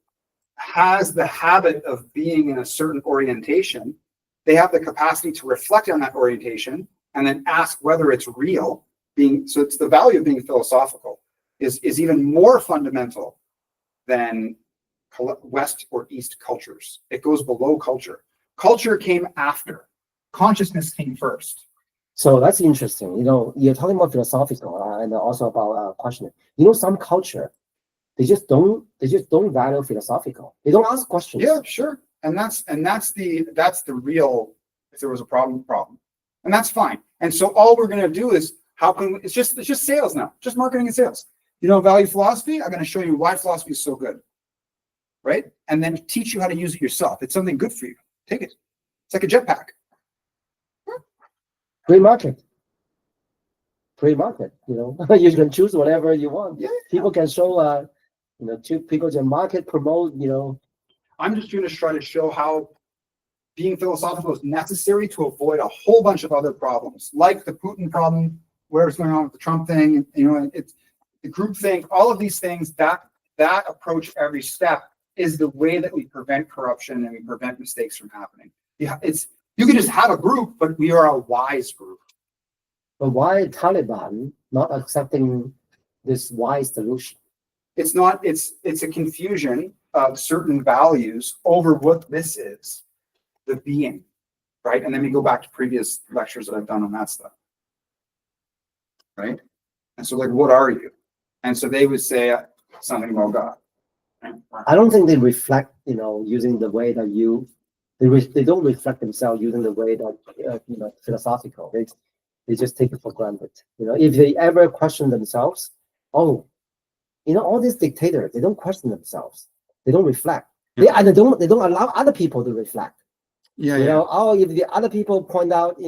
has the habit of being in a certain orientation, they have the capacity to reflect on that orientation and then ask whether it's real. So it's the value of being philosophical is even more fundamental than West or East cultures. It goes below culture. Culture came after. Consciousness came first. So that's interesting. You're talking about philosophical and also about questioning. Some culture, they just don't value philosophical. They don't ask questions. Yeah, sure. And that's the real. If there was a problem, and that's fine. And so all we're going to do is it's just sales now, just marketing and sales. Value philosophy. I'm going to show you why philosophy is so good, right? And then teach you how to use it yourself. It's something good for you. Take it. It's like a jetpack. Free market. You can choose whatever you want. Yeah. People can show, people can market, promote, I'm just going to try to show how being philosophical is necessary to avoid a whole bunch of other problems, like the Putin problem, whatever's going on with the Trump thing, it's the group thing, all of these things, that approach every step is the way that we prevent corruption and we prevent mistakes from happening. Yeah, you can just have a group, but we are a wise group. But why Taliban not accepting this wise solution? It's not. It's a confusion of certain values over what this is, the being, right? And then we go back to previous lectures that I've done on that stuff, right? And so, like, what are you? And so they would say something about God. I don't think they reflect, using the way that they don't reflect themselves using the way that philosophical. They just take it for granted. If they ever question themselves, all these dictators, they don't question themselves. They don't reflect. They don't allow other people to reflect. If the other people point out,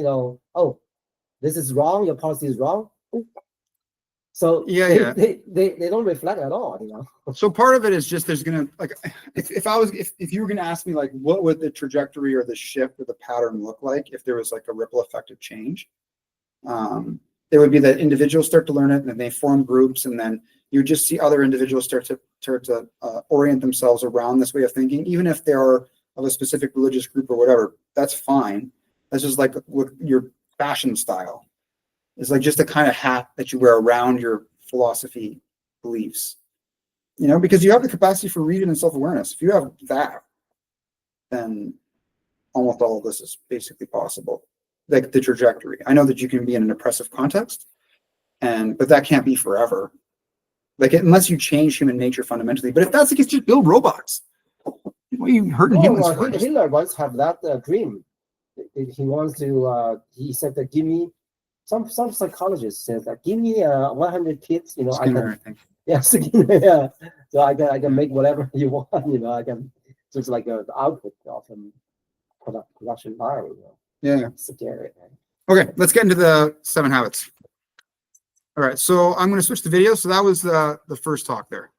this is wrong, your policy is wrong. So they don't reflect at all, So part of it is just there's gonna if you were gonna ask me like what would the trajectory or the shift or the pattern look like if there was like a ripple effect of change, it would be that individuals start to learn it and then they form groups and then you just see other individuals start to orient themselves around this way of thinking, even if they are of a specific religious group or whatever. That's fine. That's just like with your fashion style. It's like just a kind of hat that you wear around your philosophy beliefs, because you have the capacity for reason and self-awareness. If you have that, then almost all of this is basically possible. Like the trajectory. I know that you can be in an oppressive context, but that can't be forever. Like unless you change human nature fundamentally. But if that's the case, just build robots. What are you hurting humans for? Hitler once had that dream. He wants to. He said that give me. Some psychologist says that give me 100 kids, Skinner, I think. Yeah, Skinner, yeah. So I can make whatever you want, I can just like the output of production line, Yeah. Scary. Okay, let's get into the 7 habits. All right, so I'm going to switch the video. So that was the first talk there.